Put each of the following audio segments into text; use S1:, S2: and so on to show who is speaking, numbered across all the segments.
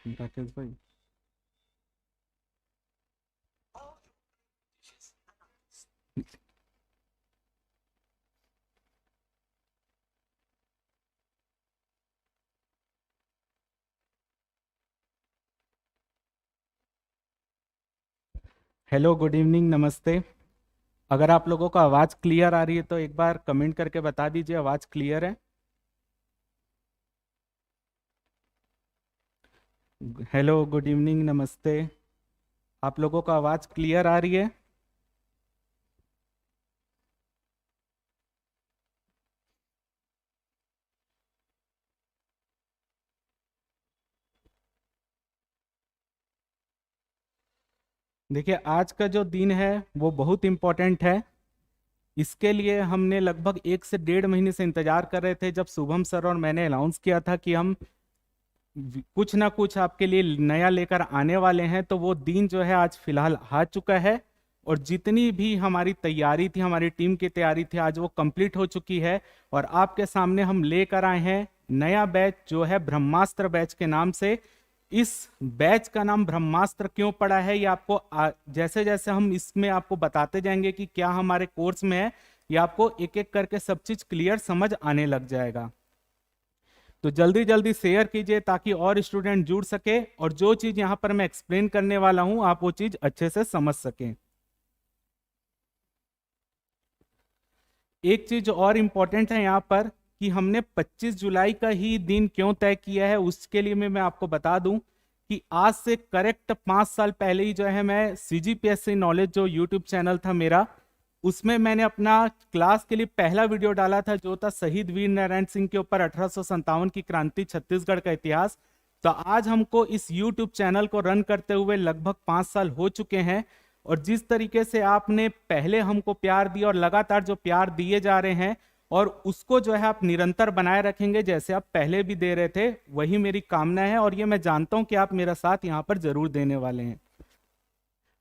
S1: राकेश भाई। Hello, good evening, नमस्ते। अगर आप लोगों को आवाज़ क्लियर आ रही है तो एक बार कमेंट करके बता दीजिए आवाज़ क्लियर है। हेलो, गुड इवनिंग, नमस्ते। आप लोगों को आवाज़ क्लियर आ रही है? देखिए, आज का जो दिन है वो बहुत इम्पोर्टेंट है। इसके लिए हमने लगभग 1 से 1.5 महीने से इंतजार कर रहे थे, जब शुभम सर और मैंने अनाउंस किया था कि हम कुछ ना कुछ आपके लिए नया लेकर आने वाले हैं। तो वो दिन जो है आज फिलहाल आ चुका है। और जितनी भी हमारी तैयारी थी, हमारी टीम की तैयारी थी, आज वो कंप्लीट हो चुकी है। और आपके सामने हम लेकर आए हैं नया बैच, जो है ब्रह्मास्त्र बैच के नाम से। इस बैच का नाम ब्रह्मास्त्र क्यों पड़ा है, ये आपको जैसे जैसे हम इसमें आपको बताते जाएंगे कि क्या हमारे कोर्स में है, ये आपको एक एक करके सब चीज क्लियर समझ आने लग जाएगा। तो जल्दी जल्दी शेयर कीजिए ताकि और स्टूडेंट जुड़ सके, और जो चीज यहां पर मैं एक्सप्लेन करने वाला हूं आप वो चीज अच्छे से समझ सकें। एक चीज और इम्पोर्टेंट है यहाँ पर, कि हमने 25 जुलाई का ही दिन क्यों तय किया है, उसके लिए मैं आपको बता दूं कि आज से करेक्ट 5 साल पहले ही जो है, मैं सीजीपीएससी नॉलेज जो यूट्यूब चैनल था मेरा, उसमें मैंने अपना क्लास के लिए पहला वीडियो डाला था, जो था शहीद वीर नारायण सिंह के ऊपर 1857 की क्रांति, छत्तीसगढ़ का इतिहास। तो आज हमको इस यूट्यूब चैनल को रन करते हुए लगभग 5 साल हो चुके हैं। और जिस तरीके से आपने पहले हमको प्यार दिया और लगातार जो प्यार दिए जा रहे हैं, और उसको जो है आप निरंतर बनाए रखेंगे जैसे आप पहले भी दे रहे थे, वही मेरी कामना है। और ये मैं जानता हूं कि आप मेरा साथ यहाँ पर जरूर देने वाले हैं।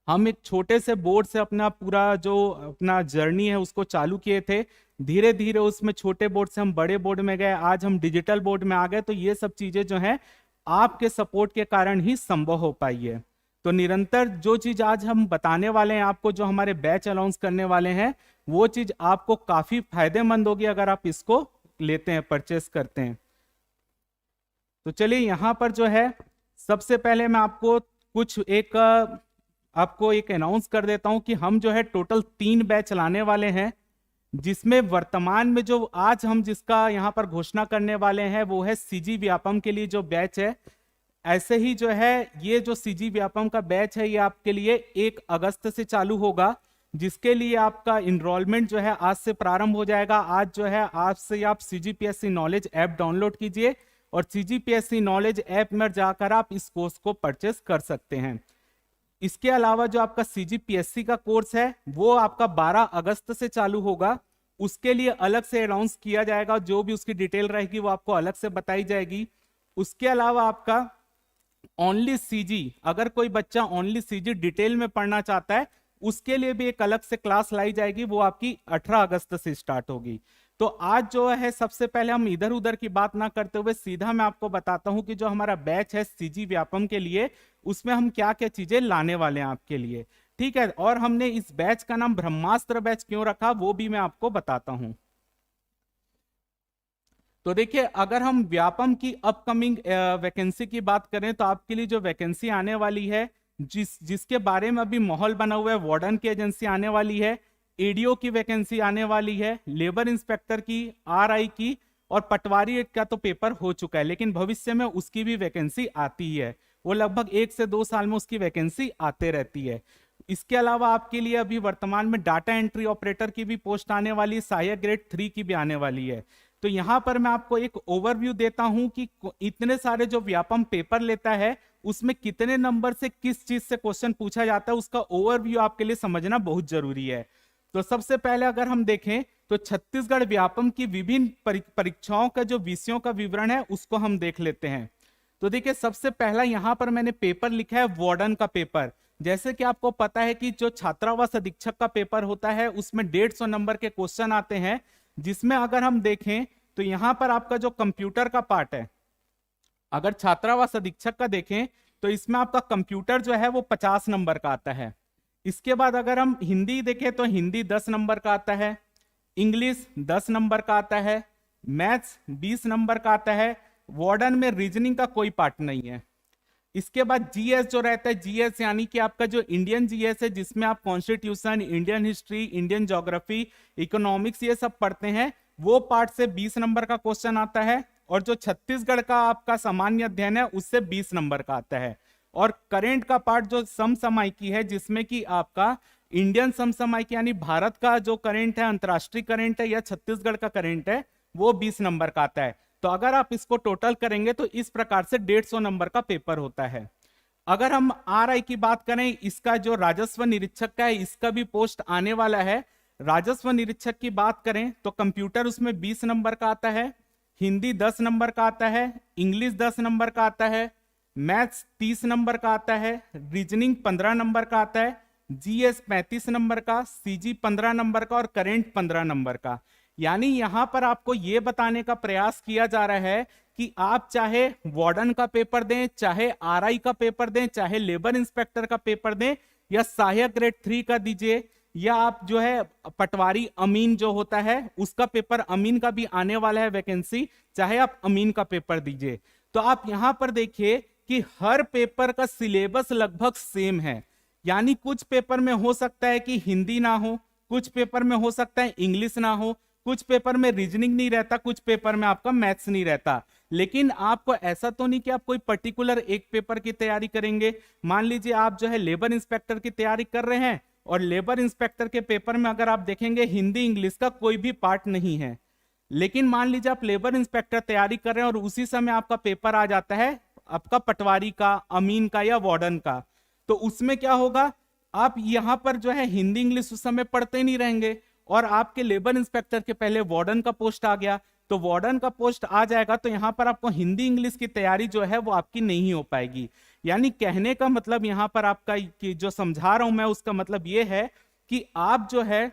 S1: हम एक छोटे से बोर्ड से अपना पूरा जो अपना जर्नी है उसको चालू किए थे। धीरे धीरे उसमें छोटे बोर्ड से हम बड़े बोर्ड में गए, आज हम डिजिटल बोर्ड में आ गए। तो ये सब चीजें जो हैं आपके सपोर्ट के कारण ही संभव हो पाई है। तो निरंतर जो चीज आज हम बताने वाले हैं आपको, जो हमारे बैच अनाउंस करने वाले हैं, वो चीज आपको काफी फायदेमंद होगी अगर आप इसको लेते हैं, परचेस करते हैं। तो चलिए यहाँ पर जो है, सबसे पहले मैं आपको कुछ एक आपको एक अनाउंस कर देता हूं कि हम जो है टोटल 3 बैच लाने वाले हैं। जिसमें वर्तमान में जो आज हम जिसका यहाँ पर घोषणा करने वाले हैं वो है सीजी व्यापम के लिए जो बैच है। ऐसे ही जो है, ये जो सीजी व्यापम का बैच है ये आपके लिए 1 अगस्त से चालू होगा, जिसके लिए आपका इनरोलमेंट जो है आज से प्रारंभ हो जाएगा। आज जो है, आज से आप सीजीपीएससी नॉलेज ऐप डाउनलोड कीजिए, और सीजीपीएससी नॉलेज ऐप में जाकर आप इस कोर्स को परचेस कर सकते हैं। इसके अलावा जो आपका सीजीपीएससी का कोर्स है वो आपका 12 अगस्त से चालू होगा। उसके लिए अलग से अनाउंस किया जाएगा, जो भी उसकी डिटेल रहेगी वो आपको अलग से बताई जाएगी। उसके अलावा आपका ओनली सीजी, अगर कोई बच्चा ओनली सीजी डिटेल में पढ़ना चाहता है, उसके लिए भी एक अलग से क्लास लाई जाएगी, वो आपकी 18 अगस्त से स्टार्ट होगी। तो आज जो है, सबसे पहले हम इधर उधर की बात ना करते हुए सीधा मैं आपको बताता हूं कि जो हमारा बैच है सीजी व्यापम के लिए, उसमें हम क्या क्या चीजें लाने वाले हैं आपके लिए। ठीक है, और हमने इस बैच का नाम ब्रह्मास्त्र बैच क्यों रखा वो भी मैं आपको बताता हूं। तो देखिए, अगर हम व्यापम की अपकमिंग वैकेंसी की बात करें, तो आपके लिए जो वैकेंसी आने वाली है, जिसके बारे में अभी माहौल बना हुआ है, वार्डन की एजेंसी आने वाली है, एडीओ की वैकेंसी आने वाली है, लेबर इंस्पेक्टर की, आरआई की, और पटवारी का तो पेपर हो चुका है, लेकिन भविष्य में उसकी भी वैकेंसी आती ही है। वो लगभग 1 से 2 साल में उसकी वैकेंसी आते रहती है। इसके अलावा आपके लिए अभी वर्तमान में डाटा एंट्री ऑपरेटर की भी पोस्ट आने वाली है, सहायक ग्रेड 3 की भी आने वाली है। तो यहां पर मैं आपको एक ओवरव्यू देता हूं कि इतने सारे जो व्यापम पेपर लेता है, उसमें कितने नंबर से किस चीज से क्वेश्चन पूछा जाता है, उसका ओवरव्यू आपके लिए समझना बहुत जरूरी है। तो सबसे पहले अगर हम देखें, तो छत्तीसगढ़ व्यापम की विभिन्न परीक्षाओं का जो विषयों का विवरण है उसको हम देख लेते हैं। तो देखिए, सबसे पहला यहां पर मैंने पेपर लिखा है वार्डन का पेपर। जैसे कि आपको पता है कि जो छात्रावास अधीक्षक का पेपर होता है उसमें 150 नंबर के क्वेश्चन आते हैं, जिसमें अगर हम देखें तो यहां पर आपका जो कंप्यूटर का पार्ट है, अगर छात्रावास अधीक्षक का देखें तो इसमें आपका कंप्यूटर जो है वो 50 नंबर का आता है। इसके बाद अगर हम हिंदी देखें तो हिंदी 10 नंबर का आता है, इंग्लिश 10 नंबर का आता है, मैथ्स 20 नंबर का आता है। वार्डन में रीजनिंग का कोई पार्ट नहीं है। इसके बाद जीएस जो रहता है, जीएस यानी कि आपका जो इंडियन जीएस है, जिसमें आप constitution, Indian history, Indian geography, economics ये सब पढ़ते हैं, वो पार्ट से 20 नंबर का क्वेश्चन आता है। और जो छत्तीसगढ़ का आपका सामान्य अध्ययन है उससे 20 नंबर का आता है। और करेंट का पार्ट जो समसामयिकी है, जिसमें कि आपका इंडियन समसामयिकी यानी भारत का जो करेंट है, अंतरराष्ट्रीय करेंट है या छत्तीसगढ़ का करेंट है, वो 20 नंबर का आता है। तो अगर आप इसको टोटल करेंगे तो इस प्रकार से 150 नंबर का पेपर होता है। अगर हम आरआई की बात करें, इसका जो राजस्व निरीक्षक का है, इसका भी पोस्ट आने वाला है। राजस्व निरीक्षक की बात करें तो कंप्यूटर उसमें 20 नंबर का आता है, हिंदी 10 नंबर का आता है, इंग्लिश 10 नंबर का आता है, मैथ्स 30 नंबर का आता है, रीजनिंग 15 नंबर का आता है, जीएस 35 नंबर का, सीजी 15 नंबर का और करेंट 15 नंबर का। यानी यहां पर आपको यह बताने का प्रयास किया जा रहा है कि आप चाहे वार्डन का पेपर दें, चाहे आरआई का पेपर दें, चाहे लेबर इंस्पेक्टर का पेपर दें, या सहायक ग्रेड 3 का दीजिए, या आप जो है पटवारी अमीन जो होता है उसका पेपर, अमीन का भी आने वाला है वैकेंसी, चाहे आप अमीन का पेपर दीजिए। तो आप यहां पर देखिए कि हर पेपर का सिलेबस लगभग सेम है। यानी कुछ पेपर में हो सकता है कि हिंदी ना हो, कुछ पेपर में हो सकता है इंग्लिश ना हो, कुछ पेपर में रीजनिंग नहीं रहता, कुछ पेपर में आपका मैथ्स नहीं रहता। लेकिन आपको ऐसा तो नहीं कि आप कोई पर्टिकुलर एक पेपर की तैयारी करेंगे। मान लीजिए आप जो है लेबर इंस्पेक्टर की तैयारी कर रहे हैं और लेबर इंस्पेक्टर के पेपर में अगर आप देखेंगे हिंदी इंग्लिश का कोई भी पार्ट नहीं है। लेकिन मान लीजिए आप लेबर इंस्पेक्टर तैयारी कर रहे हैं और उसी समय आपका पेपर आ जाता है आपका पटवारी का, अमीन का या वार्डन का, तो उसमें क्या होगा, आप यहां पर जो है हिंदी इंग्लिश उस समय पढ़ते नहीं रहेंगे और आपके लेबर इंस्पेक्टर के पहले वार्डन का पोस्ट आ गया, तो वार्डन का पोस्ट आ जाएगा तो यहां पर आपको हिंदी इंग्लिश की तैयारी जो है वो आपकी नहीं हो पाएगी। यानी कहने का मतलब यहां पर आपका कि जो समझा रहा हूं मैं, उसका मतलब ये है कि आप जो है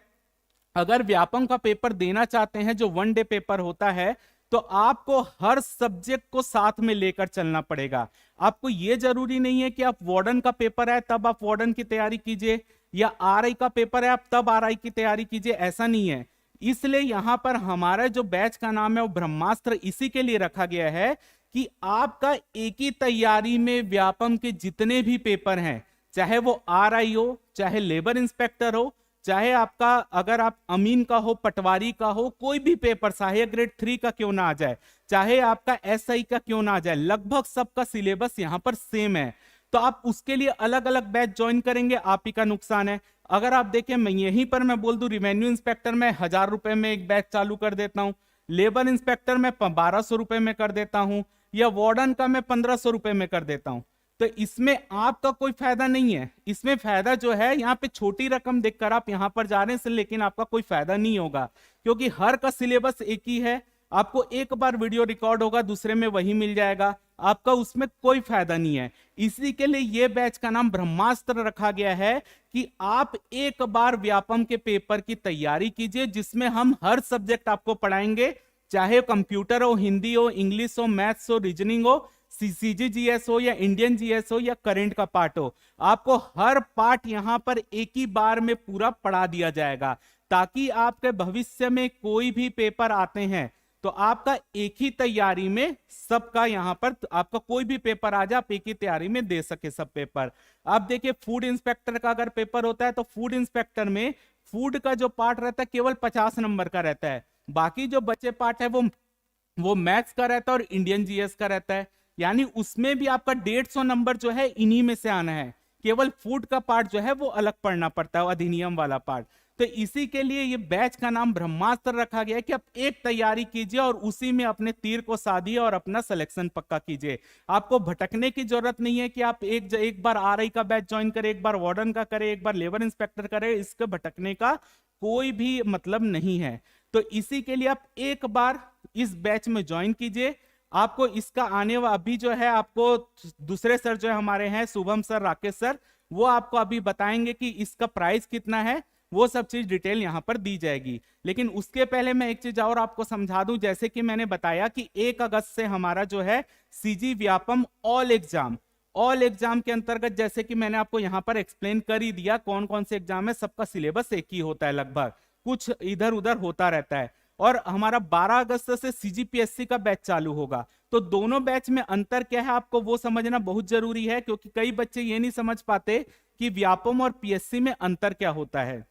S1: अगर व्यापम का पेपर देना चाहते हैं, जो 1 डे पेपर होता है, तो आपको हर सब्जेक्ट को साथ में लेकर चलना पड़ेगा। आपको यह जरूरी नहीं है कि आप वार्डन का पेपर है तब आप वार्डन की तैयारी कीजिए, या आरआई का पेपर है आप तब आरआई की तैयारी कीजिए, ऐसा नहीं है। इसलिए यहां पर हमारा जो बैच का नाम है वो ब्रह्मास्त्र इसी के लिए रखा गया है कि आपका एक ही तैयारी में व्यापम के जितने भी पेपर हैं, चाहे वो आरआई हो, चाहे लेबर इंस्पेक्टर हो, चाहे आपका अगर आप अमीन का हो, पटवारी का हो, कोई भी पेपर सहायक ग्रेड 3 का क्यों ना आ जाए, चाहे आपका एसआई का क्यों ना आ जाए, लगभग सबका सिलेबस यहां पर सेम है। तो आप उसके लिए अलग अलग बैच ज्वाइन करेंगे, आप ही का नुकसान है। अगर आप देखें, मैं यहीं पर मैं बोल दूं रेवेन्यू इंस्पेक्टर में 1000 रुपए में एक बैच चालू कर देता हूं, लेबर इंस्पेक्टर में 1200 रुपए में कर देता हूं, या वार्डन का मैं 1500 रुपए में कर देता हूं, तो इसमें आपका कोई फायदा नहीं है। इसमें फायदा जो है, यहाँ पे छोटी रकम देखकर आप यहां पर जा रहे हैं, लेकिन आपका कोई फायदा नहीं होगा, क्योंकि हर का सिलेबस एक ही है। आपको एक बार वीडियो रिकॉर्ड होगा, दूसरे में वही मिल जाएगा, आपका उसमें कोई फायदा नहीं है। इसी के लिए यह बैच का नाम ब्रह्मास्त्र रखा गया है कि आप एक बार व्यापम के पेपर की तैयारी कीजिए, जिसमें हम हर सब्जेक्ट आपको पढ़ाएंगे, चाहे कंप्यूटर हो, हिंदी हो, इंग्लिश हो, मैथ्स हो, रीजनिंग हो, सीजीजीएस हो या इंडियन जीएस हो या करंट का पार्ट हो, आपको हर पार्ट यहां पर एक ही बार में पूरा पढ़ा दिया जाएगा, ताकि आपके भविष्य में कोई भी पेपर आते हैं तो आपका एक ही तैयारी में सबका, यहां पर आपका कोई भी पेपर आ जाए आप एक ही तैयारी में दे सके सब पेपर। आप देखिए फूड इंस्पेक्टर का अगर पेपर होता है तो फूड इंस्पेक्टर में फूड का जो पार्ट रहता है केवल 50 नंबर का रहता है, बाकी जो बचे पार्ट है वो मैथ्स का रहता है और इंडियन जीएस का रहता है। यानी उसमें भी आपका 150 नंबर जो है इन्हीं में से आना है, केवल फूड का पार्ट जो है वो अलग पढ़ना पड़ता है, अधिनियम वाला पार्ट। तो इसी के लिए ये बैच का नाम ब्रह्मास्त्र रखा गया है कि आप एक तैयारी कीजिए और उसी में अपने तीर को साधिए और अपना सिलेक्शन पक्का कीजिए। आपको भटकने की जरूरत नहीं है कि आप एक बार आरआई का बैच ज्वाइन करें, एक बार वार्डन का करें, एक बार लेबर इंस्पेक्टर करें, इसके भटकने का कोई भी मतलब नहीं है। तो इसी के लिए आप एक बार इस बैच में ज्वाइन कीजिए। आपको इसका आने वाला अभी जो है, आपको दूसरे सर जो है हमारे हैं शुभम सर, राकेश सर, वो आपको अभी बताएंगे कि इसका प्राइस कितना है वो सब चीज डिटेल यहाँ पर दी जाएगी। लेकिन उसके पहले मैं एक चीज और आपको समझा दूं, जैसे कि मैंने बताया कि 1 अगस्त से हमारा जो है सीजी व्यापम ऑल एग्जाम के अंतर्गत, जैसे कि मैंने आपको यहां पर एक्सप्लेन कर ही दिया कौन कौन से एग्जाम है, सबका सिलेबस एक ही होता है, लगभग कुछ इधर उधर होता रहता है। और हमारा 12 अगस्त से सीजीपीएससी का बैच चालू होगा। तो दोनों बैच में अंतर क्या है आपको वो समझना बहुत जरूरी है, क्योंकि कई बच्चे ये नहीं समझ पाते कि व्यापम और पीएससी में अंतर क्या होता है।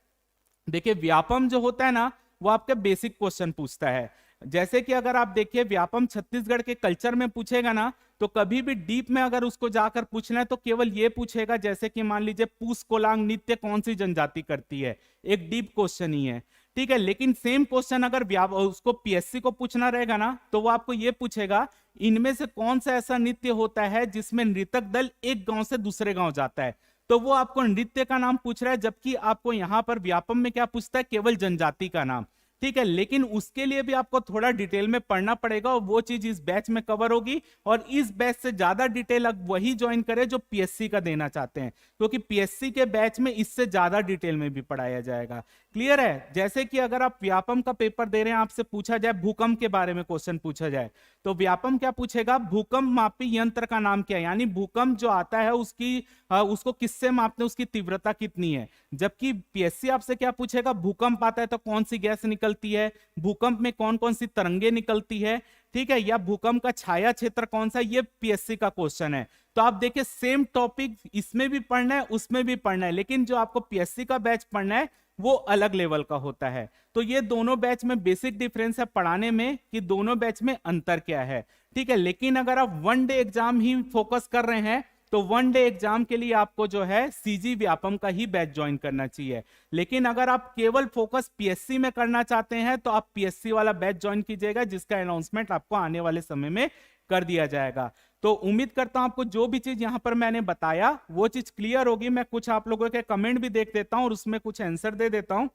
S1: देखिए व्यापम जो होता है ना, वो आपके बेसिक क्वेश्चन पूछता है। जैसे कि अगर आप देखिए व्यापम छत्तीसगढ़ के कल्चर में पूछेगा ना, तो कभी भी डीप में अगर उसको जाकर पूछना है तो केवल ये पूछेगा, जैसे कि मान लीजिए पूस कोलांग नृत्य कौन सी जनजाति करती है, एक डीप क्वेश्चन ही है, ठीक है। लेकिन सेम क्वेश्चन अगर उसको पीएससी को पूछना रहेगा ना, तो वो आपको ये पूछेगा इनमें से कौन सा ऐसा नृत्य होता है जिसमें नृतक दल एक गांव से दूसरे गांव जाता है। तो वो आपको नृत्य का नाम पूछ रहा है, जबकि आपको यहां पर व्यापम में क्या पूछता है, केवल जनजाति का नाम, ठीक है। लेकिन उसके लिए भी आपको थोड़ा डिटेल में पढ़ना पड़ेगा, और वो चीज इस बैच में कवर होगी। और इस बैच से ज्यादा डिटेल अब वही ज्वाइन करे जो पीएससी का देना चाहते हैं, क्योंकि पीएससी के बैच में इससे ज्यादा डिटेल में भी पढ़ाया जाएगा। क्लियर है। जैसे कि अगर आप व्यापम का पेपर दे रहे हैं, आपसे पूछा जाए भूकंप के बारे में क्वेश्चन पूछा जाए, तो व्यापम क्या पूछेगा, भूकंप मापी यंत्र का नाम क्या है, यानी भूकंप जो आता है उसको किससे मापते हैं, उसकी तीव्रता कितनी है। जबकि पीएससी आपसे क्या पूछेगा, भूकंप आता है तो कौन सी गैस निकलती है, भूकंप में कौन कौन सी तरंगे निकलती है, ठीक है, या भूकंप का छाया क्षेत्र कौन सा, ये पीएससी का क्वेश्चन है। तो आप देखिए सेम टॉपिक इसमें भी पढ़ना है उसमें भी पढ़ना है, लेकिन जो आपको पीएससी का बैच पढ़ना है वो अलग लेवल का होता है। तो ये दोनों बैच में बेसिक डिफरेंस है पढ़ाने में, कि दोनों बैच में अंतर क्या है, ठीक है। लेकिन अगर आप वन डे एग्जाम ही फोकस कर रहे हैं, तो वन डे एग्जाम के लिए आपको जो है सीजी व्यापम का ही बैच ज्वाइन करना चाहिए। लेकिन अगर आप केवल फोकस पीएससी में करना चाहते हैं, तो आप पीएससी वाला बैच ज्वाइन कीजिएगा, जिसका अनाउंसमेंट आपको आने वाले समय में कर दिया जाएगा। तो उम्मीद करता हूं आपको जो भी चीज यहां पर मैंने बताया वो चीज क्लियर होगी। मैं कुछ आप लोगों के कमेंट भी देख देता हूं और उसमें कुछ आंसर दे देता हूं।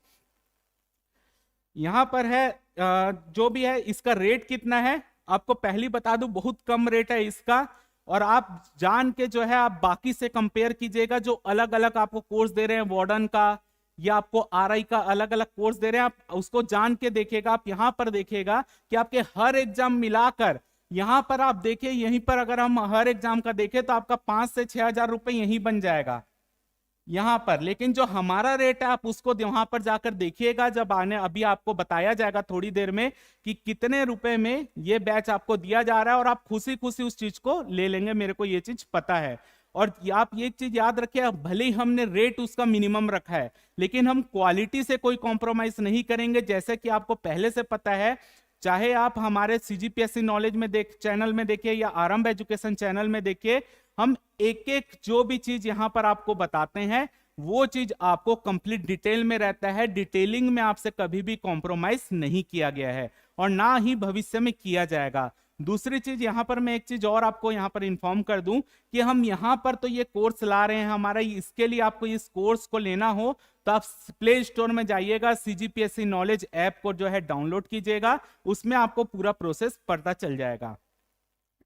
S1: यहां पर है जो भी है इसका रेट कितना है, आपको पहली बता दूं बहुत कम रेट है इसका। और आप जान के जो है आप बाकी से कंपेयर कीजिएगा, जो अलग अलग आपको कोर्स दे रहे हैं वार्डन का या आपको आरआई का अलग अलग कोर्स दे रहे हैं, आप उसको जान के देखिएगा। आप यहां पर देखिएगा कि आपके हर एग्जाम मिलाकर यहां पर आप देखिए, यहीं पर अगर हम हर एग्जाम का देखें तो आपका 5 से 6 हजार रुपए यहीं बन जाएगा यहां पर। लेकिन जो हमारा रेट है आप उसको वहां पर जाकर देखिएगा, जब आने अभी आपको बताया जाएगा थोड़ी देर में कि कितने रुपए में ये बैच आपको दिया जा रहा है, और आप खुशी खुशी उस चीज को ले लेंगे, मेरे को ये चीज पता है। और आप ये चीज याद रखिए, भले ही हमने रेट उसका मिनिमम रखा है, लेकिन हम क्वालिटी से कोई कॉम्प्रोमाइज नहीं करेंगे। जैसे कि आपको पहले से पता है, चाहे आप हमारे सीजीपीएससी नॉलेज में चैनल में देखिए या आरंभ एजुकेशन चैनल में देखिए, हम एक एक जो भी चीज यहां पर आपको बताते हैं वो चीज आपको कंप्लीट डिटेल में रहता है। डिटेलिंग में आपसे कभी भी कॉम्प्रोमाइज नहीं किया गया है और ना ही भविष्य में किया जाएगा। दूसरी चीज यहां पर मैं एक चीज और आपको यहां पर इंफॉर्म कर दूं कि हम यहां पर तो ये कोर्स ला रहे हैं हमारा, इसके लिए आपको इस कोर्स को लेना हो तो आप प्ले स्टोर में जाइएगा, सीजीपीएससी नॉलेज ऐप को जो है डाउनलोड कीजिएगा, उसमें आपको पूरा प्रोसेस पता चल जाएगा।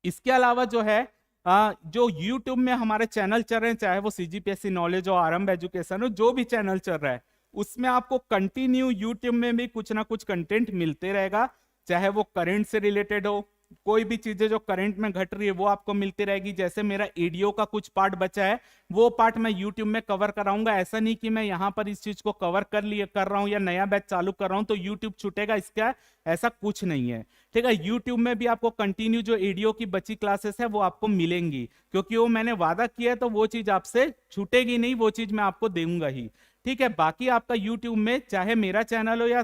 S1: इसके अलावा जो है जो YouTube में हमारे चैनल चल रहे हैं, चाहे वो सीजीपीएससी नॉलेज हो, आरंभ एजुकेशन हो, जो भी चैनल चल रहा है उसमें आपको कंटिन्यू YouTube में भी कुछ ना कुछ कंटेंट मिलते रहेगा, चाहे वो करंट से रिलेटेड हो, कोई भी चीजें जो करंट में घट रही है वो आपको मिलती रहेगी। जैसे मेरा एडीओ का कुछ पार्ट बचा है, वो पार्ट मैं YouTube में कवर कराऊंगा। ऐसा नहीं कि मैं यहाँ पर इस चीज को कवर कर रहा हूँ या नया बैच चालू कर रहा हूँ तो YouTube छूटेगा, इसका ऐसा कुछ नहीं है, ठीक है। YouTube में भी आपको कंटिन्यू जो एडीओ की बची क्लासेस है वो आपको मिलेंगी, क्योंकि वो मैंने वादा किया है, तो वो चीज आपसे छूटेगी नहीं, वो चीज मैं आपको दूंगा ही, ठीक है। बाकी आपका YouTube में चाहे मेरा चैनल हो या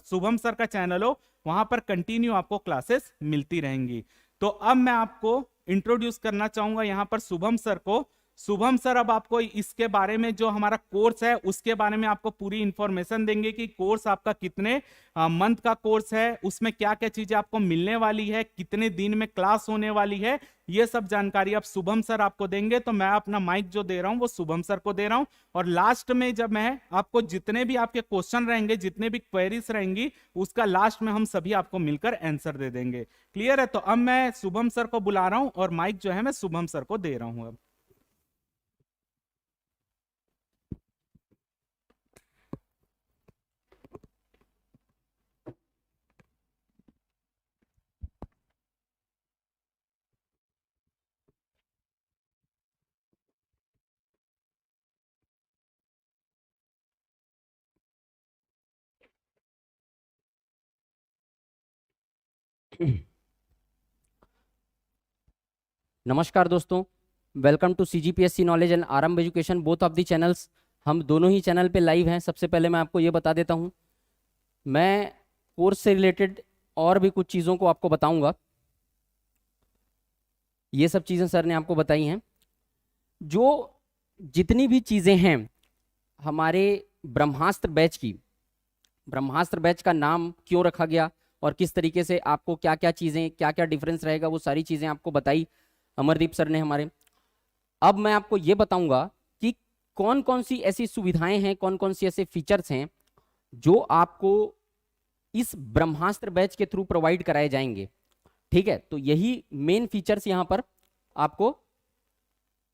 S1: शुभम सर का चैनल हो, वहां पर कंटिन्यू आपको क्लासेस मिलती रहेंगी। तो अब मैं आपको इंट्रोड्यूस करना चाहूंगा यहां पर शुभम सर को। शुभम सर अब आपको इसके बारे में, जो हमारा कोर्स है उसके बारे में आपको पूरी इंफॉर्मेशन देंगे कि कोर्स आपका कितने मंथ का कोर्स है, उसमें क्या क्या चीजें आपको मिलने वाली है, कितने दिन में क्लास होने वाली है, ये सब जानकारी आप शुभम सर आपको देंगे। तो मैं अपना माइक जो दे रहा हूं वो शुभम सर को दे रहा हूं, और लास्ट में जब मैं आपको जितने भी आपके क्वेश्चन रहेंगे, जितने भी क्वेरीज रहेंगी, उसका लास्ट में हम सभी आपको मिलकर आंसर दे देंगे। क्लियर है। तो अब मैं शुभम सर को बुला रहा हूं और माइक जो है मैं शुभम सर को दे रहा हूं अब।
S2: नमस्कार दोस्तों, welcome to CGPSC knowledge and Aarambh education, both of the channels. हम दोनों ही चैनल पे लाइव हैं। सबसे पहले मैं आपको ये बता देता हूँ, मैं कोर्स से रिलेटेड और भी कुछ चीज़ों को आपको बताऊंगा। ये सब चीज़ें सर ने आपको बताई हैं। जो जितनी भी चीज़ें हैं हमारे ब्रह्मास्त्र बैच की, ब्रह्मास्त्र बैच का नाम क्यों रखा गया और किस तरीके से आपको क्या क्या चीज़ें, क्या क्या डिफरेंस रहेगा, वो सारी चीज़ें आपको बताई अमरदीप सर ने हमारे। अब मैं आपको ये बताऊंगा कि कौन कौन सी ऐसी सुविधाएं हैं, कौन कौन सी ऐसे फीचर्स हैं जो आपको इस ब्रह्मास्त्र बैच के थ्रू प्रोवाइड कराए जाएंगे। ठीक है, तो यही मेन फीचर्स यहां पर आपको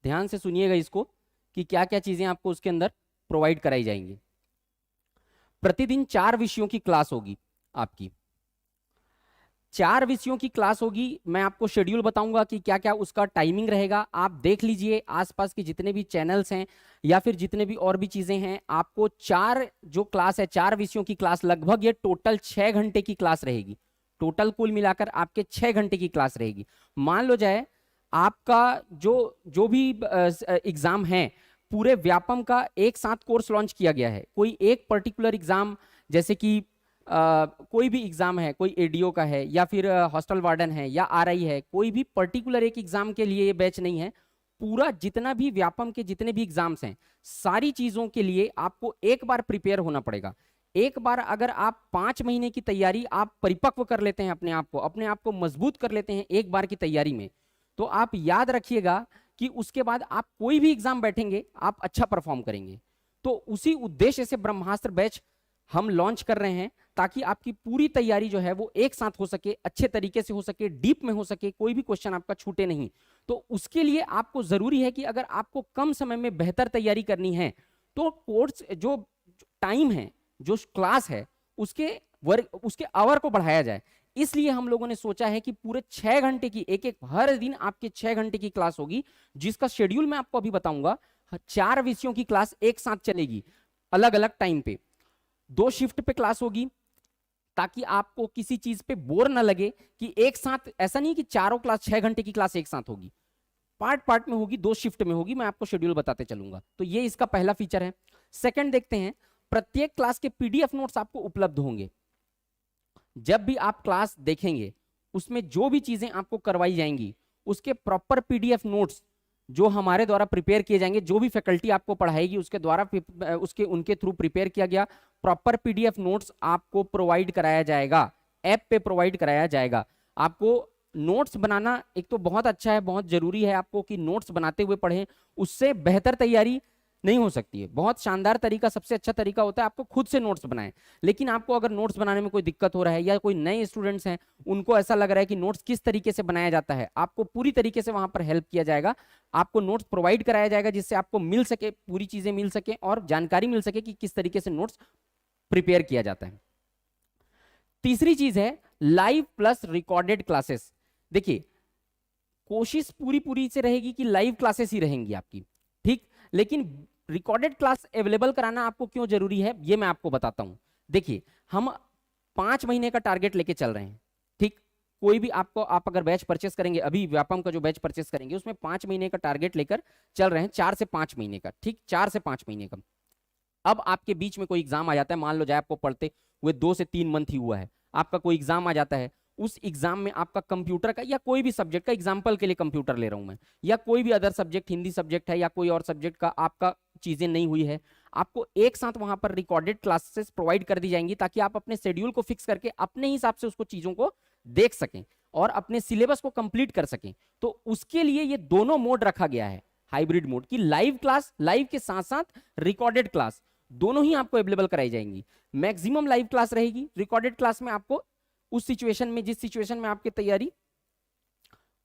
S2: ध्यान से सुनिएगा इसको, कि क्या क्या चीजें आपको उसके अंदर प्रोवाइड कराई जाएंगी। प्रतिदिन 4 विषयों की क्लास होगी आपकी, 4 विषयों की क्लास होगी। मैं आपको शेड्यूल बताऊंगा कि क्या क्या उसका टाइमिंग रहेगा। आप देख लीजिए आसपास के जितने भी चैनल्स हैं या फिर जितने भी और भी चीजें हैं, आपको 4 जो क्लास है, 4 विषयों की क्लास, लगभग ये टोटल 6 घंटे की क्लास रहेगी। टोटल कुल मिलाकर आपके 6 घंटे की क्लास रहेगी। मान लो जाए आपका जो जो भी एग्जाम है, पूरे व्यापम का एक साथ कोर्स लॉन्च किया गया है। कोई एक पर्टिकुलर एग्जाम, जैसे कि कोई भी एग्जाम है, कोई एडीओ का है या फिर हॉस्टल वार्डन है या आरआई है, कोई भी पर्टिकुलर एक एग्जाम के लिए ये बैच नहीं है। पूरा जितना भी व्यापम के जितने भी एग्जाम्स हैं, सारी चीजों के लिए आपको एक बार प्रिपेयर होना पड़ेगा। एक बार अगर आप 5 महीने की तैयारी आप परिपक्व कर लेते हैं, अपने आप को मजबूत कर लेते हैं एक बार की तैयारी में, तो आप याद रखिएगा कि उसके बाद आप कोई भी एग्जाम बैठेंगे आप अच्छा परफॉर्म करेंगे। तो उसी उद्देश्य से ब्रह्मास्त्र बैच हम लॉन्च कर रहे हैं, ताकि आपकी पूरी तैयारी जो है वो एक साथ हो सके, अच्छे तरीके से हो सके, डीप में हो सके, कोई भी क्वेश्चन आपका छूटे नहीं। तो उसके लिए आपको जरूरी है कि अगर आपको कम समय में बेहतर तैयारी करनी है, तो कोर्स जो टाइम है, जो क्लास है, उसके वर्ग, उसके आवर को बढ़ाया जाए। इसलिए हम लोगों ने सोचा है कि पूरे 6 घंटे की, एक एक हर दिन आपके 6 घंटे की क्लास होगी, जिसका शेड्यूल मैं आपको अभी बताऊंगा। 4 विषयों की क्लास एक साथ चलेगी, अलग अलग टाइम पे, 2 शिफ्ट पे क्लास होगी, ताकि आपको किसी चीज पे बोर ना लगे कि एक साथ, ऐसा नहीं कि चारों क्लास 6 घंटे की क्लास एक साथ होगी, पार्ट पार्ट में होगी, 2 शिफ्ट में होगी। मैं आपको शेड्यूल बताते चलूंगा। तो ये इसका पहला फीचर है। सेकंड देखते हैं, प्रत्येक क्लास के पीडीएफ नोट्स आपको उपलब्ध होंगे। जब भी आप क्लास देखेंगे, उसमें जो भी चीजें आपको करवाई जाएंगी, उसके प्रॉपर पीडीएफ नोट्स जो हमारे द्वारा प्रिपेयर किए जाएंगे, जो भी फैकल्टी आपको पढ़ाएगी उसके द्वारा, उसके उनके थ्रू प्रिपेयर किया गया प्रॉपर पीडीएफ नोट्स आपको प्रोवाइड कराया जाएगा, ऐप पे प्रोवाइड कराया जाएगा। आपको नोट्स बनाना एक तो बहुत अच्छा है, बहुत जरूरी है आपको कि नोट्स बनाते हुए पढ़ें। उससे बेहतर तैयारी नहीं हो सकती है। बहुत शानदार तरीका, सबसे अच्छा तरीका होता है आपको खुद से नोट्स बनाएं। लेकिन आपको अगर नोट्स बनाने में कोई दिक्कत हो रहा है, या कोई नए स्टूडेंट्स हैं, उनको ऐसा लग रहा है कि नोट्स किस तरीके से बनाया जाता है, आपको पूरी तरीके से वहां पर हेल्प किया जाएगा। आपको नोट्स प्रोवाइड कराया जाएगा, जिससे आपको मिल सके, पूरी चीजें मिल सके और जानकारी मिल सके कि किस तरीके से नोट्स प्रिपेयर किया जाता है। तीसरी चीज है लाइव प्लस रिकॉर्डेड क्लासेस। देखिए, कोशिश पूरी पूरी से रहेगी कि लाइव क्लासेस ही रहेंगी आपकी, ठीक, लेकिन रिकॉर्डेड क्लास अवेलेबल कराना आपको क्यों जरूरी है, ये मैं आपको बताता हूं। देखिए, हम 5 महीने का टारगेट लेके चल रहे हैं, ठीक। कोई भी आपको, आप अगर बैच परचेस करेंगे, अभी व्यापम का जो बैच परचेस करेंगे, उसमें 5 महीने का टारगेट लेकर चल रहे हैं, 4 से 5 महीने का, ठीक, 4 से 5 महीने का। अब आपके बीच में कोई एग्जाम आ जाता है, मान लो जाए आपको पढ़ते हुए 2 से 3 मंथ ही हुआ है, आपका कोई एग्जाम आ जाता है, उस एग्जाम में आपका कंप्यूटर का या कोई भी सब्जेक्ट का, एग्जाम्पल के लिए कंप्यूटर ले रहा हूं मैं, या कोई भी अदर सब्जेक्ट, हिंदी सब्जेक्ट है या कोई और सब्जेक्ट का आपका चीजें नहीं हुई है, आपको एक साथ वहां पर रिकॉर्डेड क्लासेस प्रोवाइड कर दी जाएंगी, ताकि आप अपने शेड्यूल को फिक्स करके अपने हिसाब से उसको चीजों को देख सकें और अपने सिलेबस को कंप्लीट कर सकें। तो उसके लिए ये दोनों मोड रखा गया है, हाइब्रिड मोड, की लाइव क्लास, लाइव के साथ साथ रिकॉर्डेड क्लास दोनों ही आपको अवेलेबल कराई जाएंगी। मैक्सिमम लाइव क्लास रहेगी, रिकॉर्डेड क्लास में आपको उस सिचुएशन में, जिस सिचुएशन में आपकी तैयारी,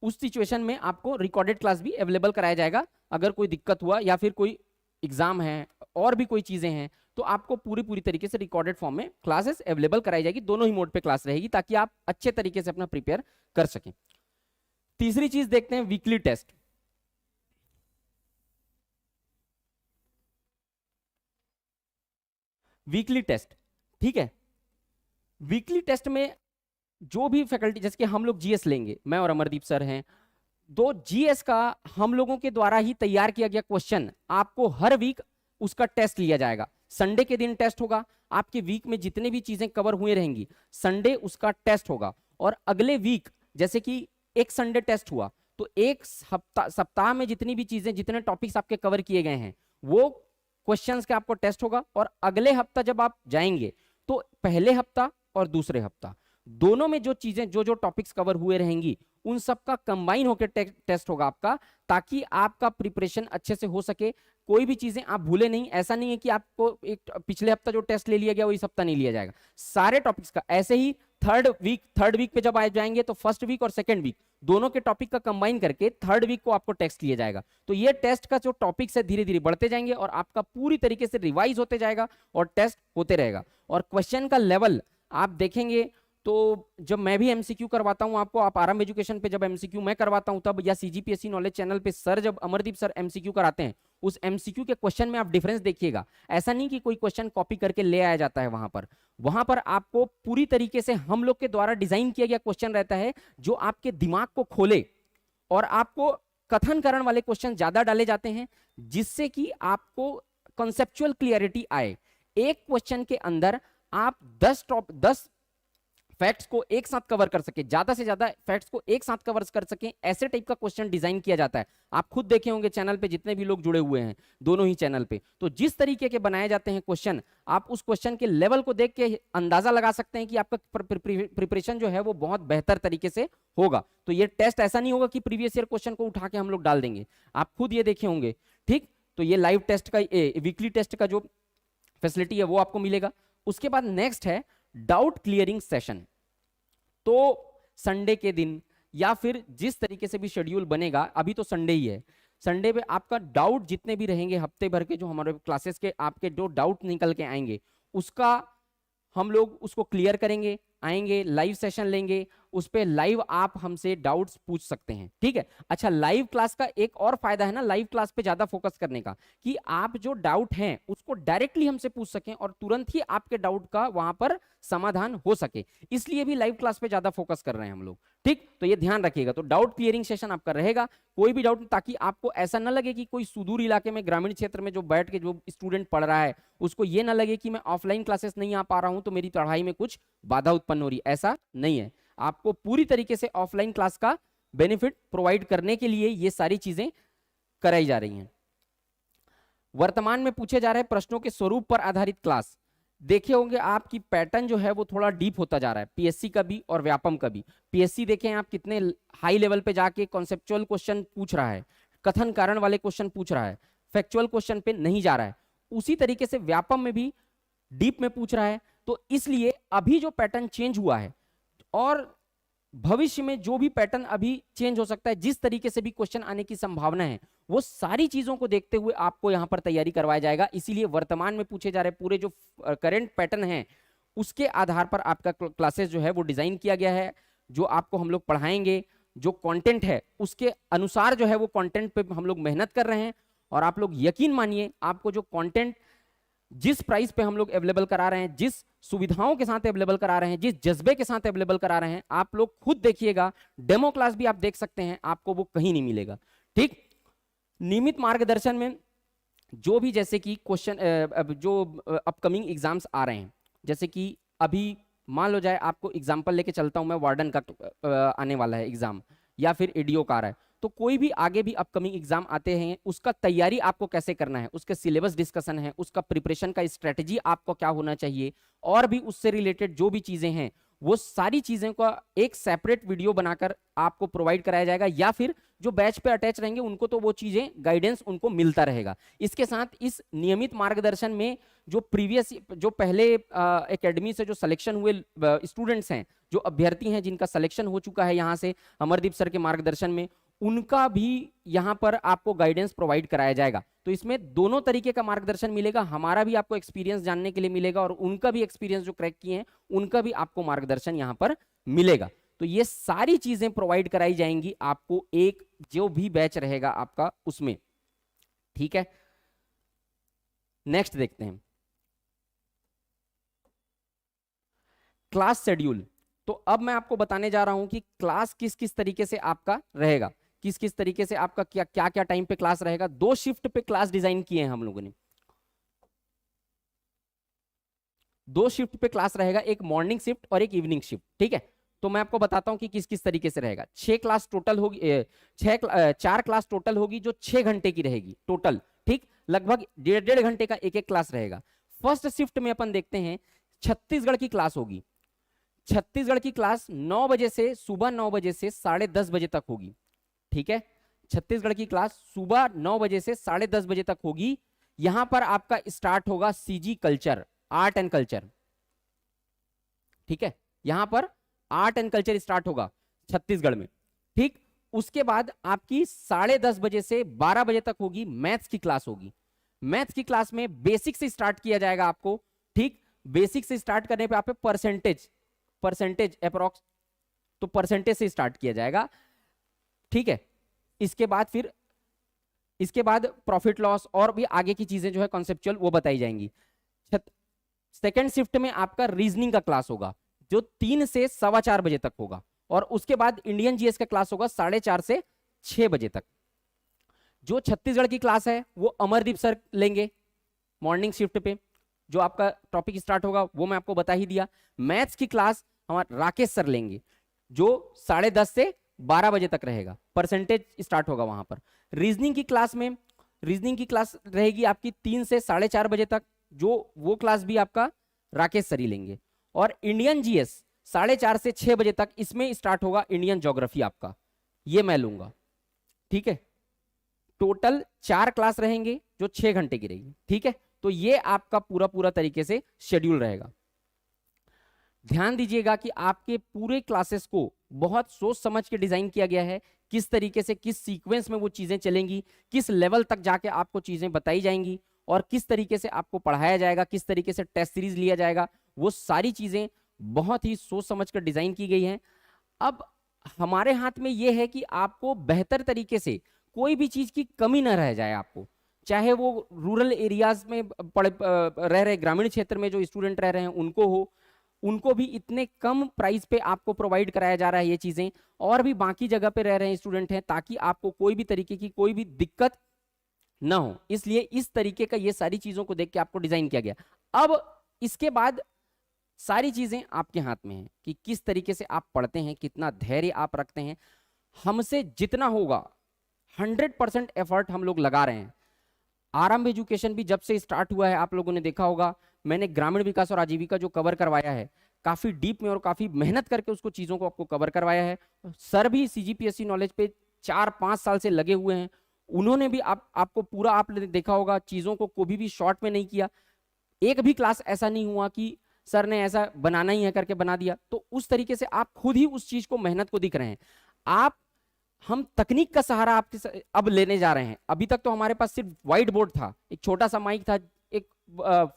S2: उस सिचुएशन में आपको रिकॉर्डेड क्लास भी अवेलेबल कराया जाएगा। अगर कोई दिक्कत हुआ या फिर कोई एग्जाम है और भी कोई चीजें हैं, तो आपको पूरी पूरी तरीके से रिकॉर्डेड फॉर्म में क्लासेस अवेलेबल कराई जाएगी। दोनों ही मोड पे क्लास रहेगी, ताकि आप अच्छे तरीके से अपना प्रिपेयर कर सकें। तीसरी चीज देखते हैं, वीकली टेस्ट। वीकली टेस्ट, ठीक है, वीकली टेस्ट में जो भी फैकल्टी, जैसे कि हम लोग जीएस लेंगे, मैं और अमरदीप सर हैं, तो जीएस का हम लोगों के द्वारा ही तैयार किया गया क्वेश्चन आपको हर वीक उसका टेस्ट लिया जाएगा। संडे के दिन टेस्ट होगा, आपके वीक में जितने भी चीजें कवर हुए रहेंगी संडे उसका टेस्ट होगा। और अगले वीक जैसे कि एक संडे टेस्ट हुआ तो एक सप्ताह में जितनी भी चीजें, जितने टॉपिक्स आपके कवर किए गए हैं वो क्वेश्चंस के आपको टेस्ट होगा। और अगले हफ्ता जब आप जाएंगे तो पहले हफ्ता और दूसरे हफ्ता दोनों में जो चीजें, जो जो टॉपिक्स कवर हुए रहेंगी उन सब का कंबाइन होकर टेस्ट होगा आपका, ताकि आपका प्रिपरेशन अच्छे से हो सके, कोई भी चीजें आप भूले नहीं। ऐसा नहीं है कि आपको एक पिछले हफ्ता जो टेस्ट ले लिया गया वो इस हफ्ता नहीं लिया जाएगा, सारे टॉपिक्स का। ऐसे ही थर्ड वीक पे जब आ जाएंगे तो फर्स्ट वीक और सेकंड वीक दोनों के टॉपिक का कंबाइन करके थर्ड वीक को आपको टेस्ट लिया जाएगा। तो ये टेस्ट का जो टॉपिक्स है धीरे धीरे बढ़ते जाएंगे और आपका पूरी तरीके से रिवाइज होते जाएगा और टेस्ट होते रहेगा। और क्वेश्चन का लेवल आप देखेंगे तो जब मैं भी एमसीक्यू करवाता हूं आपको, आप आरंभ एजुकेशन पे जब एमसीक्यू मैं करवाता हूं तब, या सीजीपीएससी नॉलेज चैनल पे सर जब अमरदीप सर एमसीक्यू कराते हैं, उस एमसीक्यू के क्वेश्चन में आप डिफरेंस देखिएगा। ऐसा नहीं कि कोई क्वेश्चन कॉपी करके ले आया जाता है, वहां पर आपको पूरी तरीके से हम लोग के द्वारा डिजाइन किया गया क्वेश्चन रहता है जो आपके दिमाग को खोले। और आपको कथन करण वाले क्वेश्चन ज्यादा डाले जाते हैं जिससे कि आपको कॉन्सेप्चुअल क्लियरिटी आए। एक क्वेश्चन के अंदर आप 10 फैक्ट्स को एक साथ कवर कर सके, ज्यादा से ज्यादा फैक्ट्स को एक साथ कवर कर सके, ऐसे टाइप का क्वेश्चन डिजाइन किया जाता है। आप खुद देखे होंगे चैनल पे जितने भी लोग जुड़े हुए हैं दोनों ही चैनल पे, तो जिस तरीके के बनाए जाते हैं क्वेश्चन, आप उस क्वेश्चन के लेवल को देख के अंदाजा लगा सकते हैं कि आपका प्रिपरेशन जो है वो बहुत बेहतर तरीके से होगा। तो ये टेस्ट ऐसा नहीं होगा कि प्रीवियस ईयर क्वेश्चन को उठा के हम लोग डाल देंगे, आप खुद ये देखे होंगे। ठीक, तो ये लाइव टेस्ट का, वीकली टेस्ट का जो फैसिलिटी है वो आपको मिलेगा। उसके बाद नेक्स्ट है डाउट क्लियरिंग सेशन। तो संडे के दिन या फिर जिस तरीके से भी शेड्यूल बनेगा, अभी तो संडे ही है, संडे पे आपका डाउट जितने भी रहेंगे हफ्ते भर के, जो हमारे क्लासेस के आपके जो डाउट निकल के आएंगे उसका हम लोग उसको क्लियर करेंगे, आएंगे लाइव सेशन लेंगे, उस पे लाइव आप हमसे डाउट्स पूछ सकते हैं। ठीक है, अच्छा, लाइव क्लास का एक और फायदा है ना लाइव क्लास पे ज्यादा फोकस करने का, कि आप जो डाउट हैं उसको डायरेक्टली हमसे पूछ सकें और तुरंत ही आपके डाउट का वहां पर समाधान हो सके, इसलिए भी लाइव क्लास पे ज्यादा फोकस कर रहे हैं हम लोग। ठीक, तो ये ध्यान रखिएगा। तो डाउट क्लियरिंग सेशन आपका रहेगा, कोई भी डाउट, ताकि आपको ऐसा ना लगे कि कोई सुदूर इलाके में, ग्रामीण क्षेत्र में जो बैठ के जो स्टूडेंट पढ़ रहा है उसको ये ना लगे कि मैं ऑफलाइन क्लासेस नहीं आ पा रहा हूं तो मेरी पढ़ाई में कुछ बाधा उत्पन्न हो रही है। ऐसा नहीं है, आपको पूरी तरीके से ऑफलाइन क्लास का बेनिफिट प्रोवाइड करने के लिए ये सारी चीजें कराई जा रही हैं। वर्तमान में पूछे जा रहे प्रश्नों के स्वरूप पर आधारित क्लास, देखे होंगे आपकी पैटर्न जो है वो थोड़ा डीप होता जा रहा है, पीएससी का भी और व्यापम का भी। पीएससी देखें आप कितने हाई लेवल पे जाके कॉन्सेप्चुअल क्वेश्चन पूछ रहा है, कथन कारण वाले क्वेश्चन पूछ रहा है, फैक्चुअल क्वेश्चन पे नहीं जा रहा है। उसी तरीके से व्यापम में भी डीप में पूछ रहा है। तो इसलिए अभी जो पैटर्न चेंज हुआ है और भविष्य में जो भी पैटर्न अभी चेंज हो सकता है, जिस तरीके से भी क्वेश्चन आने की संभावना है, वो सारी चीजों को देखते हुए आपको यहां पर तैयारी करवाया जाएगा। इसीलिए वर्तमान में पूछे जा रहे पूरे जो करंट पैटर्न है उसके आधार पर आपका क्लासेस जो है वो डिजाइन किया गया है। जो आपको हम लोग पढ़ाएंगे, जो कंटेंट है उसके अनुसार जो है वो कंटेंट पे हम लोग मेहनत कर रहे हैं। और आप लोग यकीन मानिए, आपको जो कंटेंट जिस प्राइस पे हम लोग अवेलेबल करा रहे हैं, जिस सुविधाओं के साथ अवेलेबल करा रहे हैं, जिस जज्बे के साथ अवेलेबल करा रहे हैं, आप लोग खुद देखिएगा, डेमो क्लास भी आप देख सकते हैं, आपको वो कहीं नहीं मिलेगा। ठीक, नियमित मार्गदर्शन में जो भी, जैसे कि क्वेश्चन जो अपकमिंग एग्जाम्स आ रहे हैं, जैसे कि अभी मान लो जाए, आपको एग्जाम्पल लेके चलता हूं मैं, वार्डन का आने वाला है एग्जाम, या फिर एडीओ का आ रहा है, तो कोई भी आगे भी अपकमिंग एग्जाम आते हैं, उसका तैयारी आपको कैसे करना है, उसके सिलेबस डिस्कशन है, उसका प्रिपरेशन का स्ट्रेटजी आपको क्या होना चाहिए, और भी उससे रिलेटेड जो भी चीजें हैं वो सारी चीजें का एक सेपरेट वीडियो बनाकर आपको प्रोवाइड कराया जाएगा, या फिर जो बैच पे अटैच रहेंगे उनको तो वो चीजें गाइडेंस उनको मिलता रहेगा। इसके साथ इस नियमित मार्गदर्शन में जो प्रीवियस, जो पहले एकेडमी से जो सिलेक्शन हुए स्टूडेंट्स हैं, जो अभ्यर्थी हैं जिनका सिलेक्शन हो चुका है यहाँ से अमरदीप सर के मार्गदर्शन में, उनका भी यहाँ पर आपको गाइडेंस प्रोवाइड कराया जाएगा। तो इसमें दोनों तरीके का मार्गदर्शन मिलेगा, हमारा भी आपको एक्सपीरियंस जानने के लिए मिलेगा और उनका भी एक्सपीरियंस जो क्रैक किए हैं उनका भी आपको मार्गदर्शन यहाँ पर मिलेगा। तो ये सारी चीजें प्रोवाइड कराई जाएंगी आपको एक जो भी बैच रहेगा आपका उसमें। ठीक है, नेक्स्ट देखते हैं क्लास शेड्यूल। तो अब मैं आपको बताने जा रहा हूं कि क्लास किस किस तरीके से आपका रहेगा, किस किस तरीके से आपका क्या क्या क्या टाइम पे क्लास रहेगा। 2 शिफ्ट पे क्लास डिजाइन किए हैं हम लोगों ने, 2 शिफ्ट पे क्लास रहेगा, एक मॉर्निंग शिफ्ट और एक इवनिंग शिफ्ट, ठीक है। तो मैं आपको बताता हूं कि किस किस तरीके से रहेगा। 6 क्लास टोटल होगी, 4 क्लास टोटल होगी जो 6 घंटे की रहेगी टोटल, ठीक। लगभग 1.5 घंटे का एक एक क्लास रहेगा। फर्स्ट शिफ्ट में अपन देखते हैं छत्तीसगढ़ की क्लास होगी। छत्तीसगढ़ की क्लास 9 बजे से, सुबह 9 बजे से 10:30 बजे तक होगी, ठीक है। छत्तीसगढ़ की क्लास सुबह 9 बजे से 10:30 बजे तक होगी। यहां पर आपका स्टार्ट होगा CG culture, art and culture, ठीक है। यहां पर आर्ट एंड कल्चर स्टार्ट होगा छत्तीसगढ़ में, ठीक। उसके बाद आपकी 10:30 बजे से 12 बजे तक होगी मैथ्स की क्लास होगी। मैथ्स की क्लास में बेसिक से स्टार्ट किया जाएगा आपको, ठीक। बेसिक से स्टार्ट करने पे आप परसेंटेज, परसेंटेज अप्रोक्स, तो परसेंटेज से स्टार्ट किया जाएगा, ठीक है। इसके बाद फिर, इसके बाद प्रॉफिट लॉस और भी आगे की चीजें जो है कॉन्सेप्चुअल वो बताई जाएंगी। सेकेंड शिफ्ट में आपका रीजनिंग का क्लास होगा जो 3 से 4:15 बजे तक होगा, और उसके बाद इंडियन जीएस का क्लास होगा 4:30 से 6 बजे तक। जो छत्तीसगढ़ की क्लास है वो अमरदीप सर लेंगे मॉर्निंग शिफ्ट पे, जो आपका टॉपिक स्टार्ट होगा वो मैं आपको बता ही दिया। मैथ्स की क्लास हमारे राकेश सर लेंगे जो 10:30 से 12 बजे तक रहेगा, परसेंटेज स्टार्ट होगा वहां पर। रीजनिंग की क्लास में, रीजनिंग की क्लास रहेगी आपकी 3 से 4:30 बजे तक, जो वो क्लास भी आपका राकेश सर ही लेंगे। और इंडियन जीएस 4:30 से 6 बजे तक, इसमें स्टार्ट होगा इंडियन ज्योग्राफी आपका, ये मैं लूंगा, ठीक है। टोटल 4 क्लास रहेंगे जो 6 घंटे की रहेगी, ठीक है। तो ये आपका पूरा पूरा तरीके से शेड्यूल रहेगा। ध्यान दीजिएगा कि आपके पूरे क्लासेस को बहुत सोच समझ के डिजाइन किया गया है, किस तरीके से किस सीक्वेंस में वो चीजें चलेंगी, किस लेवल तक जाके आपको चीजें बताई जाएंगी, और किस तरीके से आपको पढ़ाया जाएगा, किस तरीके से टेस्ट सीरीज लिया जाएगा, वो सारी चीजें बहुत ही सोच समझ कर डिजाइन की गई हैं। अब हमारे हाथ में यह है कि आपको बेहतर तरीके से कोई भी चीज की कमी ना रह जाए आपको, चाहे वो रूरल एरियाज में रह रहे, ग्रामीण क्षेत्र में जो स्टूडेंट रह रहे हैं उनको हो, उनको भी इतने कम प्राइस पे आपको प्रोवाइड कराया जा रहा है ये चीजें, और भी बाकी जगह पे रह रहे हैं स्टूडेंट हैं, ताकि आपको कोई भी तरीके की कोई भी दिक्कत ना हो। इसलिए इस तरीके का ये सारी चीजों को देख के आपको डिजाइन किया गया। अब इसके बाद सारी चीजें आपके हाथ में है कि किस तरीके से आप पढ़ते हैं, कितना धैर्य आप रखते हैं। हमसे जितना होगा 100% एफर्ट हम लोग लगा रहे हैं। आरंभ एजुकेशन भी जब से स्टार्ट हुआ है आप लोगों ने देखा होगा, मैंने ग्रामीण विकास और आजीविका जो कवर करवाया है, काफी डीप में और काफी मेहनत करके उसको चीजों को आपको कवर करवाया है। सर भी सीजीपीएससी नॉलेज पे 4-5 साल से लगे हुए हैं, उन्होंने भी आपको पूरा आपने देखा होगा, चीजों को कभी भी शॉर्ट में नहीं किया। एक भी क्लास ऐसा नहीं हुआ कि सर ने ऐसा बनाना ही है करके बना दिया। तो उस तरीके से आप खुद ही उस चीज को मेहनत को दिख रहे हैं आप। हम तकनीक का सहारा आपके अब लेने जा रहे हैं। अभी तक तो हमारे पास सिर्फ व्हाइट बोर्ड था, एक छोटा सा माइक था, एक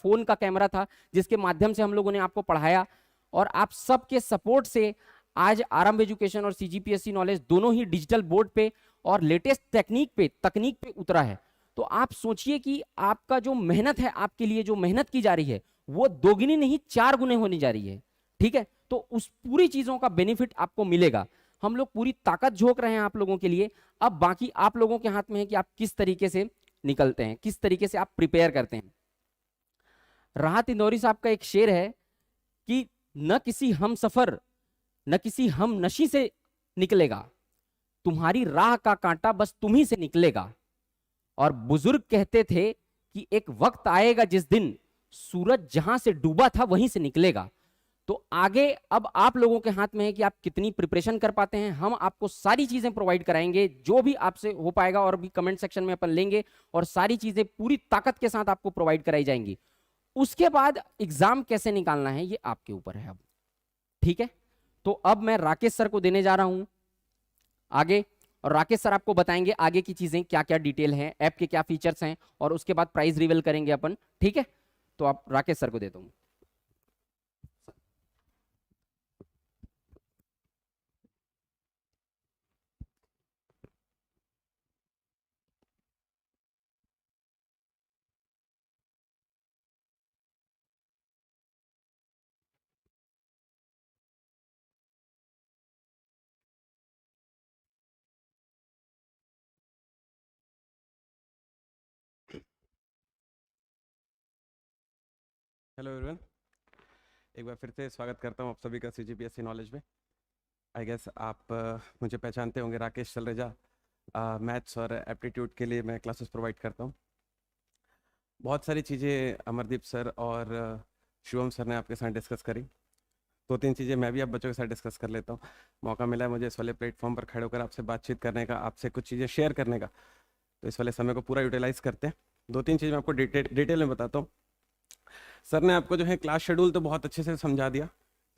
S2: फोन का कैमरा था, जिसके माध्यम से हम लोगों ने आपको पढ़ाया, और आप सबके सपोर्ट से आज आरंभ एजुकेशन और सीजीपीएससी नॉलेज दोनों ही डिजिटल बोर्ड पे और लेटेस्ट तकनीक पे उतरा है। तो आप सोचिए कि आपका जो मेहनत है, आपके लिए जो मेहनत की जा रही है, वो दोगुनी नहीं 4 गुने होने जा रही है, ठीक है। तो उस पूरी चीजों का बेनिफिट आपको मिलेगा। हम लोग पूरी ताकत झोंक रहे हैं आप लोगों के लिए। अब बाकी आप लोगों के हाथ में है कि आप किस तरीके से निकलते हैं, किस तरीके से आप प्रिपेयर करते हैं। राहत इंदौरी साहब का एक शेर है कि न किसी हम सफर, न किसी हम नशी से निकलेगा, तुम्हारी राह का कांटा बस तुम्ही से निकलेगा। और बुजुर्ग कहते थे कि एक वक्त आएगा जिस दिन सूरज जहां से डूबा था वहीं से निकलेगा। तो आगे अब आप लोगों के हाथ में है कि आप कितनी प्रिपरेशन कर पाते हैं। हम आपको सारी चीजें प्रोवाइड कराएंगे जो भी आपसे हो पाएगा, और भी कमेंट सेक्शन में अपन लेंगे, और सारी चीजें पूरी ताकत के साथ आपको प्रोवाइड कराई जाएंगी। उसके बाद एग्जाम कैसे निकालना है ये आपके ऊपर है अब, ठीक है। तो अब मैं राकेश सर को देने जा रहा हूं आगे, और राकेश सर आपको बताएंगे आगे की चीजें क्या क्या डिटेल हैं, ऐप के क्या फीचर्स हैं, और उसके बाद प्राइस रिवील करेंगे अपन, ठीक है। तो आप राकेश सर को देता हूं।
S3: हेलो एवरीवन, एक बार फिर से स्वागत करता हूँ आप सभी का सीजीपीएससी नॉलेज में। आई गेस आप मुझे पहचानते होंगे, राकेश चलरेजा। मैथ्स और एप्टीट्यूड के लिए मैं क्लासेस प्रोवाइड करता हूँ। बहुत सारी चीज़ें अमरदीप सर और शिवम सर ने आपके साथ डिस्कस करी। दो तीन चीज़ें मैं भी आप बच्चों के साथ डिस्कस कर लेता हूँ। मौका मिला है मुझे इस वाले प्लेटफॉर्म पर खड़े होकर आपसे बातचीत करने का, आपसे कुछ चीज़ें शेयर करने का, तो इस वाले समय को पूरा यूटिलाइज करते हैं। दो तीन चीज़ मैं आपको डिटेल में बताता हूँ। सर ने आपको जो है क्लास शेड्यूल तो बहुत अच्छे से समझा दिया।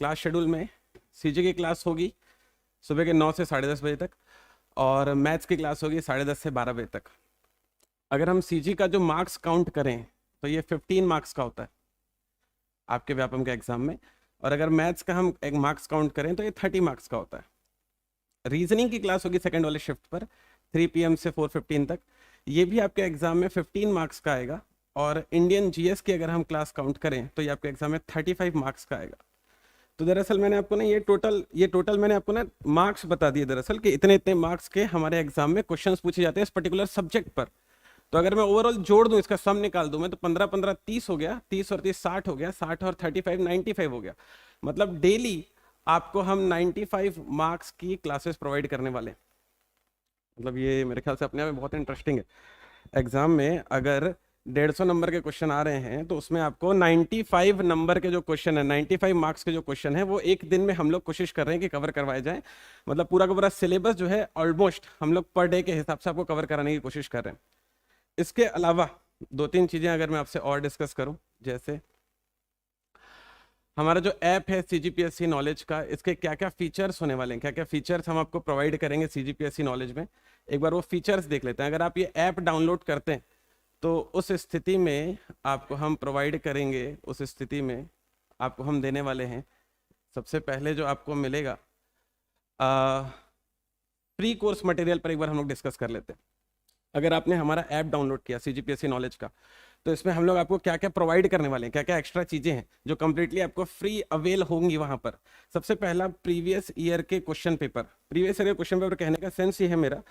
S3: क्लास शेड्यूल में सीजी की क्लास होगी सुबह के 9 से 10:30 बजे तक, और मैथ्स की क्लास होगी 10:30 से 12 बजे तक। अगर हम सीजी का जो मार्क्स काउंट करें तो ये 15 मार्क्स का होता है आपके व्यापम के एग्जाम में, और अगर मैथ्स का हम एक मार्क्स काउंट करें तो ये 30 मार्क्स का होता है। रीजनिंग की क्लास होगी सेकेंड वाले शिफ्ट पर 3 PM से 4:15 तक, ये भी आपके एग्जाम में 15 मार्क्स का आएगा। और इंडियन जीएस की अगर हम क्लास काउंट करें तो ये आपके एग्जाम में 35 मार्क्स का आएगा। तो दरअसल मैंने आपको ना ये टोटल मैंने आपको ना मार्क्स बता दिए दरअसल कि इतने इतने मार्क्स के हमारे एग्जाम में क्वेश्चंस पूछे जाते हैं इस पर्टिकुलर सब्जेक्ट पर। तो अगर मैं ओवरऑल जोड़ दूं, इसका सम निकाल दूं मैं, तो 15 15 30 हो गया, 30 और 30 60 हो गया, 60 और 35 95 हो गया। मतलब डेली आपको हम 95 मार्क्स की क्लासेस प्रोवाइड करने वाले हैं। मतलब ये मेरे ख्याल से अपने आप में बहुत इंटरेस्टिंग है। एग्जाम में अगर 150 नंबर के क्वेश्चन आ रहे हैं तो उसमें आपको 95 नंबर के जो क्वेश्चन है, 95 मार्क्स के जो क्वेश्चन है, वो एक दिन में हम लोग कोशिश कर रहे हैं कि कवर करवाए जाएं। मतलब पूरा का पूरा सिलेबस जो है ऑलमोस्ट हम लोग पर डे के हिसाब से आपको कवर कराने की कोशिश कर रहे हैं। इसके अलावा दो तीन चीजें अगर मैं आपसे और डिस्कस करूं, जैसे हमारा जो ऐप है सीजीपीएससी नॉलेज का, इसके क्या क्या फीचर्स होने वाले हैं, क्या क्या फीचर्स हम आपको प्रोवाइड करेंगे सीजीपीएससी नॉलेज में, एक बार वो फीचर्स देख लेते हैं। अगर आप ये ऐप डाउनलोड करते हैं तो उस स्थिति में आपको हम प्रोवाइड करेंगे, उस स्थिति में आपको हम देने वाले हैं, सबसे पहले जो आपको मिलेगा प्री कोर्स मटेरियल पर एक बार हम लोग डिस्कस कर लेते हैं। अगर आपने हमारा ऐप डाउनलोड किया सीजीपीएससी नॉलेज का, तो इसमें हम लोग आपको क्या क्या प्रोवाइड करने वाले हैं, क्या क्या एक्स्ट्रा चीजें हैं जो कंप्लीटली आपको फ्री अवेल होंगी वहां पर। सबसे पहला प्रीवियस ईयर के क्वेश्चन पेपर। प्रीवियस ईयर के क्वेश्चन पेपर कहने का सेंस ये है मेरा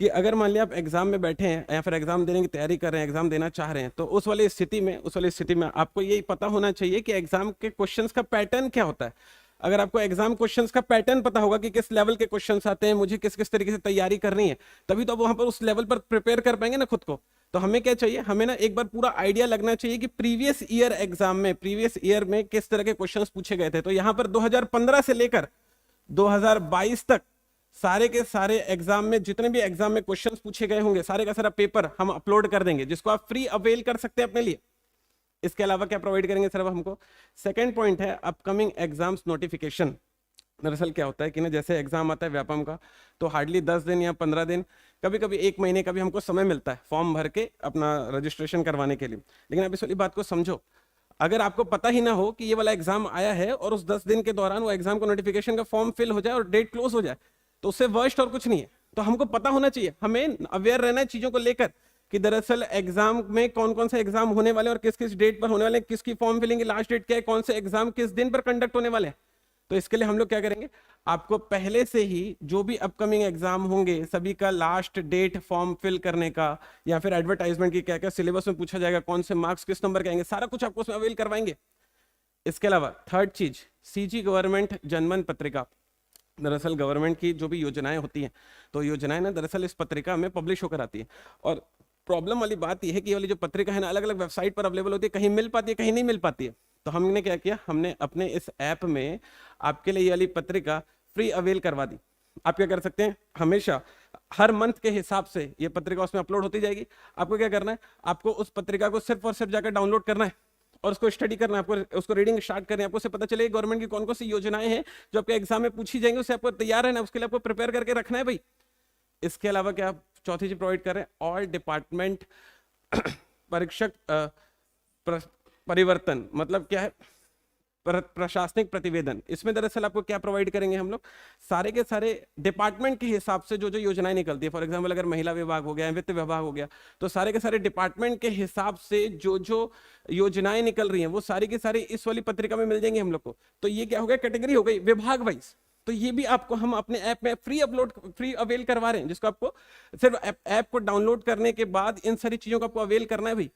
S3: कि अगर मान लिया आप एग्जाम में बैठे हैं या फिर एग्जाम देने की तैयारी कर रहे हैं, एग्जाम देना चाह रहे हैं, तो उस वाली स्थिति में आपको यही पता होना चाहिए कि एग्जाम के क्वेश्चंस का पैटर्न क्या होता है। अगर आपको एग्जाम क्वेश्चंस का पैटर्न पता होगा कि किस लेवल के क्वेश्चंस आते हैं, मुझे किस किस तरीके से तैयारी करनी है, तभी तो आप वहां पर उस लेवल पर प्रिपेयर कर पाएंगे ना खुद को। तो हमें क्या चाहिए, हमें ना एक बार पूरा आइडिया लगना चाहिए कि प्रीवियस ईयर एग्जाम में, प्रीवियस ईयर में किस तरह के क्वेश्चंस पूछे गए थे। तो यहाँ पर 2015 से लेकर 2022 तक सारे के सारे एग्जाम में जितने भी एग्जाम में क्वेश्चंस पूछे गए होंगे, सारे का सारा पेपर हम अपलोड कर देंगे, जिसको आप फ्री अवेल कर सकते हैं अपने लिए। इसके अलावा क्या प्रोवाइड करेंगे सर हमको? सेकंड पॉइंट है अपकमिंग एग्जाम्स नोटिफिकेशन। दरअसल क्या होता है कि ना, जैसे एग्जाम आता है व्यापम का, तो हार्डली 10 दिन या 15 दिन, कभी कभी 1 महीने का भी हमको समय मिलता है फॉर्म भर के अपना रजिस्ट्रेशन करवाने के लिए। लेकिन आप इस वाली बात को समझो, अगर आपको पता ही ना हो कि ये वाला एग्जाम आया है और उस 10 दिन के दौरान वो एग्जाम को नोटिफिकेशन का फॉर्म फिल हो जाए और डेट क्लोज हो जाए, तो उससे वर्स्ट और कुछ नहीं है। तो हमको पता होना चाहिए, हमें अवेयर रहना है चीजों को लेकर कि दरअसल एग्जाम में कौन कौन से एग्जाम होने वाले और किस किस डेट पर होने वाले, किसकी फॉर्म फिलिंग की लास्ट डेट क्या है, कौन से एग्जाम किस दिन पर कंडक्ट होने वाले हैं। तो इसके लिए हम लोग क्या करेंगे, आपको पहले से ही जो भी अपकमिंग एग्जाम होंगे सभी का लास्ट डेट फॉर्म फिल करने का, या फिर एडवर्टाइजमेंट की क्या क्या सिलेबस में पूछा जाएगा, कौन से मार्क्स किस नंबर के आएंगे, सारा कुछ आपको उसमें अवेल करवाएंगे। इसके अलावा थर्ड चीज, सीजी गवर्नमेंट जनमन पत्रिका। दरअसल गवर्नमेंट की जो भी योजनाएं होती हैं, तो योजनाएं ना दरअसल इस पत्रिका में पब्लिश होकर आती है। और प्रॉब्लम वाली बात यह है कि ये वाली जो पत्रिका है ना, अलग अलग वेबसाइट पर अवेलेबल होती है, कहीं मिल पाती है कहीं नहीं मिल पाती है। तो हमने क्या किया, हमने अपने इस ऐप में आपके लिए ये वाली पत्रिका फ्री अवेल करवा दी। आप क्या कर सकते हैं, हमेशा हर मंथ के हिसाब से ये पत्रिका उसमें अपलोड होती जाएगी। आपको क्या करना है, आपको उस पत्रिका को सिर्फ और सिर्फ जाकर डाउनलोड करना है और उसको स्टडी करना है, आपको उसको रीडिंग स्टार्ट करनी है। आपको उससे पता चलेगा गवर्नमेंट की कौन कौन सी योजनाएं हैं जो आपके एग्जाम में पूछी जाएंगी, उससे आपको तैयार रहना है, उसके लिए आपको प्रिपेयर करके रखना है भाई। इसके अलावा क्या आप चौथी चीज प्रोवाइड कर रहे हैं, ऑल डिपार्टमेंट परीक्षक परिवर्तन। मतलब क्या है, प्रशासनिक प्रतिवेदन। इसमें दरअसल आपको क्या प्रोवाइड करेंगे हम लोग, सारे के सारे डिपार्टमेंट के हिसाब से जो जो योजनाएं निकलती है, फॉर एग्जांपल अगर महिला विभाग हो गया, वित्त विभाग हो गया, तो सारे के सारे डिपार्टमेंट के हिसाब से जो जो योजनाएं निकल रही हैं वो सारी के सारी इस वाली पत्रिका में मिल जाएंगे हम लोग को। तो ये क्या हो गया, कैटेगरी हो गई विभाग वाइज। तो ये भी आपको हम अपने ऐप में फ्री अवेल करवा रहे हैं, जिसको आपको सिर्फ ऐप को डाउनलोड करने के बाद इन सारी चीजों को आपको अवेल करना है भाई।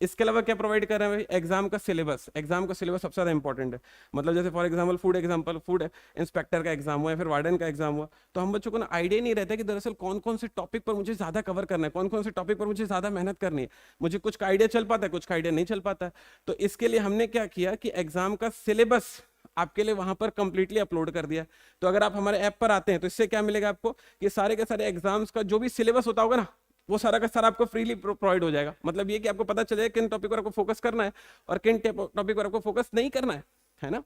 S3: इसके अलावा क्या प्रोवाइड कर रहे हैं भाई, एग्जाम का सिलेबस। एग्जाम का सिलेबस सबसे ज़्यादा इंपॉर्टेंट है। मतलब जैसे फॉर एग्जांपल फूड इंस्पेक्टर का एग्जाम हुआ या फिर वार्डन का एग्जाम हुआ, तो हम बच्चों को ना आइडिया नहीं रहता कि दरअसल कौन कौन से टॉपिक पर मुझे ज़्यादा कवर करना है, कौन कौन से टॉपिक पर मुझे ज़्यादा मेहनत करनी है। मुझे कुछ का आइडिया चल पाता है, कुछ का आइडिया नहीं चल पाता है। तो इसके लिए हमने क्या किया कि एग्जाम का सिलेबस आपके लिए वहां पर कंप्लीटली अपलोड कर दिया। तो अगर आप हमारे ऐप पर आते हैं तो इससे क्या मिलेगा आपको कि सारे के सारे एग्जाम्स का जो भी सिलेबस होता होगा ना, वो सारा का सारा आपको फ्रीली प्रोवाइड हो जाएगा। मतलब ये कि आपको पता चलेगा किन टॉपिक पर आपको फोकस करना है और किन टॉपिक पर आपको फोकस नहीं करना है ना।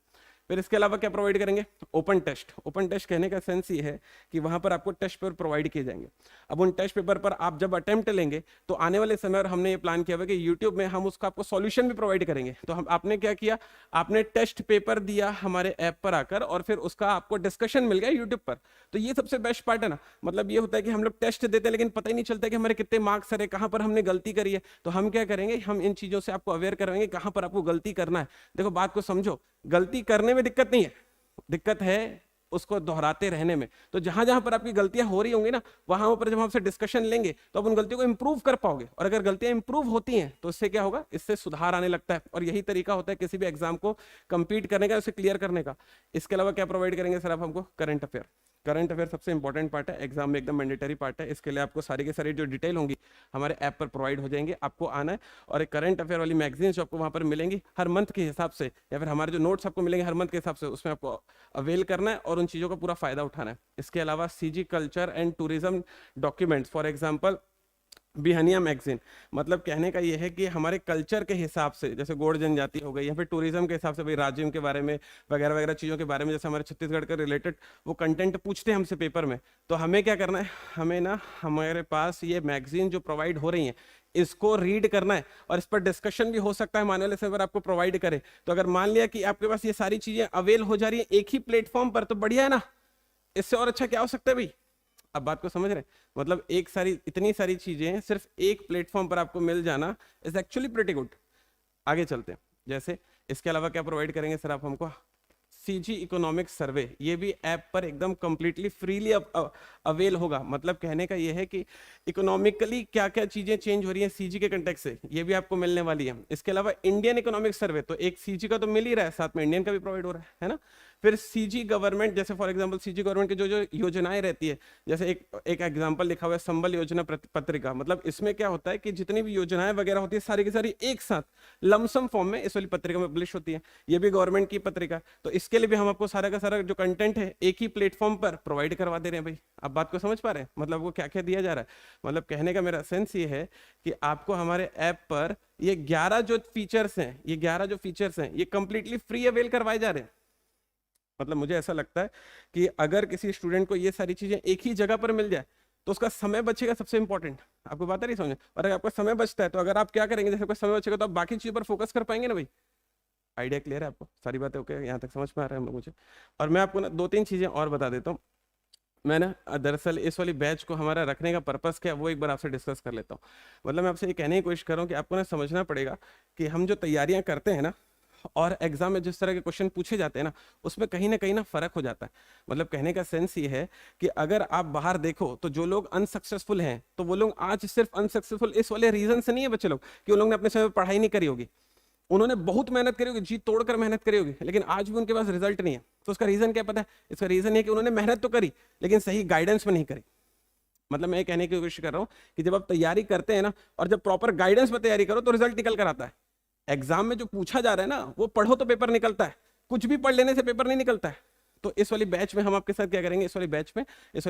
S3: फिर इसके अलावा क्या प्रोवाइड करेंगे, ओपन टेस्ट। ओपन टेस्ट कहने का सेंस ये है कि वहां पर आपको टेस्ट पेपर प्रोवाइड किए जाएंगे। अब उन टेस्ट पेपर पर आप जब अटेम्प्ट लेंगे तो आने वाले समय और हमने ये प्लान किया हुआ कि यूट्यूब में हम उसका आपको सॉल्यूशन भी प्रोवाइड करेंगे। तो हम आपने क्या किया, आपने टेस्ट पेपर दिया हमारे ऐप पर आकर और फिर उसका आपको डिस्कशन मिल गया यूट्यूब पर। तो ये सबसे बेस्ट पार्ट है ना। मतलब ये होता है कि हम लोग टेस्ट देते हैं लेकिन पता ही नहीं चलता कि हमारे कितने मार्क्स है, कहाँ पर हमने गलती करी है। तो हम क्या करेंगे, हम इन चीजों से आपको अवेयर करवाएंगे कहाँ पर आपको गलती करना है। देखो बात को समझो, गलती करने में दिक्कत नहीं है, दिक्कत है उसको दोहराते रहने में। तो जहां जहां पर आपकी गलतियां हो रही होंगी ना, वहां पर जब आपसे डिस्कशन लेंगे तो आप उन गलतियों को इंप्रूव कर पाओगे। और अगर गलतियां इंप्रूव होती हैं तो इससे क्या होगा, इससे सुधार आने लगता है। और यही तरीका होता है किसी भी एग्जाम को कंप्लीट करने का, उसे क्लियर करने का। इसके अलावा क्या प्रोवाइड करेंगे सर आप हमको, करंट अफेयर। करंट अफेयर सबसे इंपॉर्टेंट पार्ट है, एग्जाम में एकदम मैंडेटरी पार्ट है। इसके लिए आपको सारी के सारी जो डिटेल होंगी हमारे ऐप पर प्रोवाइड हो जाएंगे। आपको आना है और एक करंट अफेयर वाली मैगजीन जो आपको वहां पर मिलेंगी हर मंथ के हिसाब से, या फिर हमारे जो नोट्स आपको मिलेंगे हर मंथ के हिसाब से, उसमें आपको अवेल करना है और उन चीज़ों का पूरा फायदा उठाना है। इसके अलावा CG culture and tourism documents, for example बिहनिया मैगजीन। मतलब कहने का ये है कि हमारे कल्चर के हिसाब से, जैसे गौड़ जनजाति हो गई या फिर टूरिज्म के हिसाब से भाई राज्यों के बारे में वगैरह वगैरह चीज़ों के बारे में, जैसे हमारे छत्तीसगढ़ के रिलेटेड वो कंटेंट पूछते हैं हमसे पेपर में। तो हमें क्या करना है, हमें ना हमारे पास ये मैगजीन जो प्रोवाइड हो रही हैं इसको रीड करना है और इस पर डिस्कशन भी हो सकता है मानव से अगर आपको प्रोवाइड करे। तो अगर मान लिया कि आपके पास ये सारी चीज़ें अवेल हो जा रही है एक ही प्लेटफॉर्म पर, तो बढ़िया है ना। इससे और अच्छा क्या हो सकता है भाई, अब बात को समझ रहे हैं। मतलब इतनी सारी चीजें सिर्फ एक प्लेटफॉर्म पर आपको मिल जाना इज एक्चुअली प्रीटी गुड। आगे चलते हैं। जैसे इसके अलावा क्या प्रोवाइड करेंगे सर आप हमको, सीजी इकोनॉमिक सर्वे। ये भी ऐप पर एकदम कंप्लीटली फ्रीली अवेल होगा। मतलब कहने का ये है कि इकोनॉमिकली क्या क्या चीजें चेंज हो रही हैं सीजी के कंटेक्स्ट से, ये भी आपको मिलने वाली है। इसके अलावा इंडियन इकोनॉमिक सर्वे, तो एक सीजी का तो मिल ही रहा है, साथ में इंडियन का भी प्रोवाइड हो रहा है ना। फिर सीजी गवर्नमेंट, जैसे फॉर एग्जांपल सीजी गवर्नमेंट की जो जो योजनाएं रहती है, जैसे एक एग्जांपल लिखा हुआ है संबल योजना पत्रिका। मतलब इसमें क्या होता है कि जितनी भी योजनाएं वगैरह होती है सारी की सारी एक साथ लमसम फॉर्म में इस वाली पत्रिका में पब्लिश होती है। ये भी गवर्नमेंट की पत्रिका। तो इसके लिए भी हम आपको सारा का सारा जो कंटेंट है एक ही प्लेटफॉर्म पर प्रोवाइड करवा दे रहे हैं भाई। आप बात को समझ पा रहे हैं, मतलब वो क्या क्या दिया जा रहा है। मतलब कहने का मेरा सेंस ये है कि आपको हमारे ऐप पर ये 11 जो फीचर्स हैं ये कंप्लीटली फ्री अवेल करवाए जा रहे हैं। मतलब मुझे ऐसा लगता है कि अगर किसी स्टूडेंट को ये सारी चीजें एक ही जगह पर मिल जाए तो उसका समय बचेगा, सबसे इंपॉर्टेंट। आपको बात नहीं समझ। और अगर आपका समय बचता है तो अगर आप क्या करेंगे, जैसे आपका समय बचेगा तो आप बाकी चीजों पर फोकस कर पाएंगे ना भाई। आइडिया क्लियर है आपको, सारी बातें ओके, यहाँ तक समझ में आ रहा है हम लोग मुझे। और मैं आपको ना 2-3 चीजें और बता देता हूँ। मैं ना दरअसल इस वाली बैच को हमारा रखने का पर्पस क्या है वो एक बार आपसे डिस्कस कर लेता हूँ। मतलब मैं आपसे ये कहने की कोशिश कर रहा हूँ कि आपको ना समझना पड़ेगा कि हम जो तैयारियां करते हैं ना और एग्जाम में जिस तरह के क्वेश्चन पूछे जाते हैं ना, उसमें कहीं ना फर्क हो जाता है। मतलब कहने का सेंस ये है कि अगर आप बाहर देखो तो जो लोग अनसक्सेसफुल हैं तो वो लोग आज सिर्फ अनसक्सेसफुल इस वाले रीजन से नहीं है बच्चे लोग कि उन लोगों ने अपने समय पर पढ़ाई नहीं करी होगी, उन्होंने बहुत मेहनत करी होगी, जी तोड़कर मेहनत करी होगी, लेकिन आज भी उनके पास रिजल्ट नहीं है। तो उसका रीजन क्या पता है? इसका रीजन है कि उन्होंने मेहनत तो करी लेकिन सही गाइडेंस में नहीं करी। मतलब मैं कहने की कोशिश कर रहा हूँ कि जब आप तैयारी करते हैं ना और जब प्रॉपर गाइडेंस में तैयारी करो तो रिजल्ट निकल कर आता है। एग्जाम में जो पूछा जा रहा है ना वो पढ़ो तो पेपर निकलता है, कुछ भी पढ़ लेने से पेपर नहीं निकलता है। तो इस वाली बैच में हम आपके साथ क्या करेंगे, इस वाली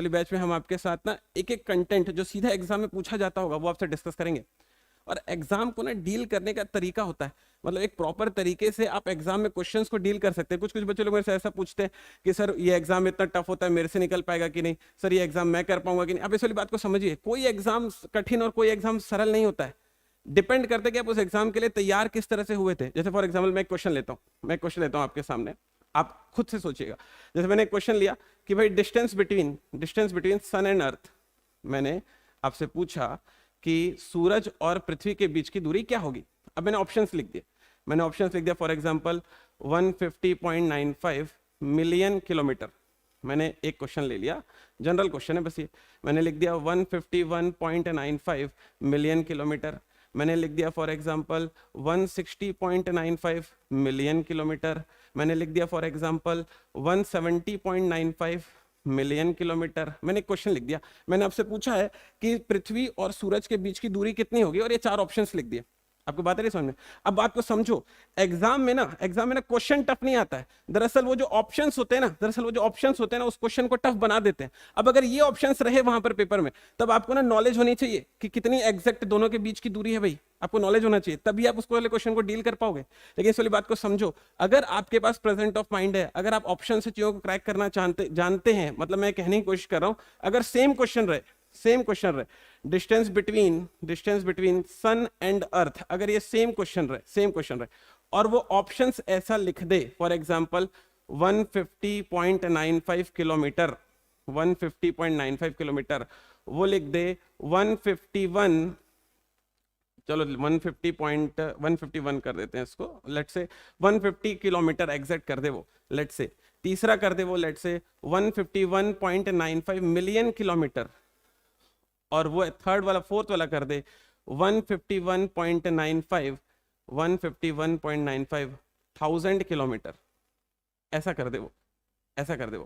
S3: बैच में हम आपके साथ ना एक एक कंटेंट जो सीधा एग्जाम में पूछा जाता होगा वो आपसे डिस्कस करेंगे। और एग्जाम को ना डील करने का तरीका होता है, मतलब एक प्रॉपर तरीके से आप एग्जाम में क्वेश्चंस को डील कर सकते हैं। कुछ बच्चे लोग मेरे से ऐसा पूछते हैं कि सर ये एग्जाम इतना टफ होता है, मेरे से निकल पाएगा कि नहीं, सर ये एग्जाम मैं कर पाऊंगा कि नहीं। अब इस वाली बात को समझिए, कोई एग्जाम कठिन और कोई एग्जाम सरल नहीं होता है। डिपेंड करते कि आप उस एग्जाम के लिए तैयार किस तरह से हुए थे। जैसे फॉर एग्जाम्पल मैं एक क्वेश्चन लेता हूँ आपके सामने, आप खुद से सोचिएगा। जैसे मैंने एक क्वेश्चन लिया कि भाई distance between sun and earth, मैंने आपसे पूछा कि सूरज और पृथ्वी के बीच की दूरी क्या होगी। अब मैंने ऑप्शंस लिख दिया, फॉर एग्जांपल 150.95 मिलियन किलोमीटर। मैंने एक क्वेश्चन ले लिया, जनरल क्वेश्चन है बस ये, मैंने लिख दिया 151.95 मिलियन किलोमीटर। मैंने लिख दिया फॉर एग्जांपल 160.95 मिलियन किलोमीटर, मैंने लिख दिया फॉर एग्जांपल 170.95 मिलियन किलोमीटर। मैंने एक क्वेश्चन लिख दिया, मैंने आपसे पूछा है कि पृथ्वी और सूरज के बीच की दूरी कितनी होगी, और ये 4 ऑप्शंस लिख दिए। आपको बात है नहीं समझ में? अब बात को समझो, एग्जाम में ना क्वेश्चन टफ नहीं आता है। दरअसल वो जो ऑप्शंस होते हैं ना, उस क्वेश्चन को टफ बना देते हैं। अब अगर ये ऑप्शंस रहे वहां पर पेपर में, तब आपको ना नॉलेज होनी चाहिए कि कितनी एग्जैक्ट दोनों के बीच की दूरी है भाई, आपको नॉलेज होना चाहिए, तभी आप उस वाले क्वेश्चन को डील कर पाओगे। लेकिन इस वाली बात को समझो, अगर आपके पास प्रेजेंट ऑफ माइंड है, अगर आप ऑप्शन से चीजों को क्रैक करना जानते हैं, मतलब मैं कहने की कोशिश कर रहा हूं, अगर सेम क्वेश्चन रहे distance between sun and earth, अगर ये सेम क्वेश्चन रहे और वो ऑप्शंस ऐसा लिख दे, फॉर एग्जांपल 150.95 किलोमीटर, 150.95 किलोमीटर, वो लिख दे 151, चलो 151 कर देते हैं इसको, लेट से 150 किलोमीटर एग्जैक्ट कर दे वो, लेट से तीसरा कर दे वो, लेट से 151.95 मिलियन किलोमीटर, और वो फोर्थ वाला कर दे 151.95 थाउजेंड किलोमीटर। ऐसा कर दे वो,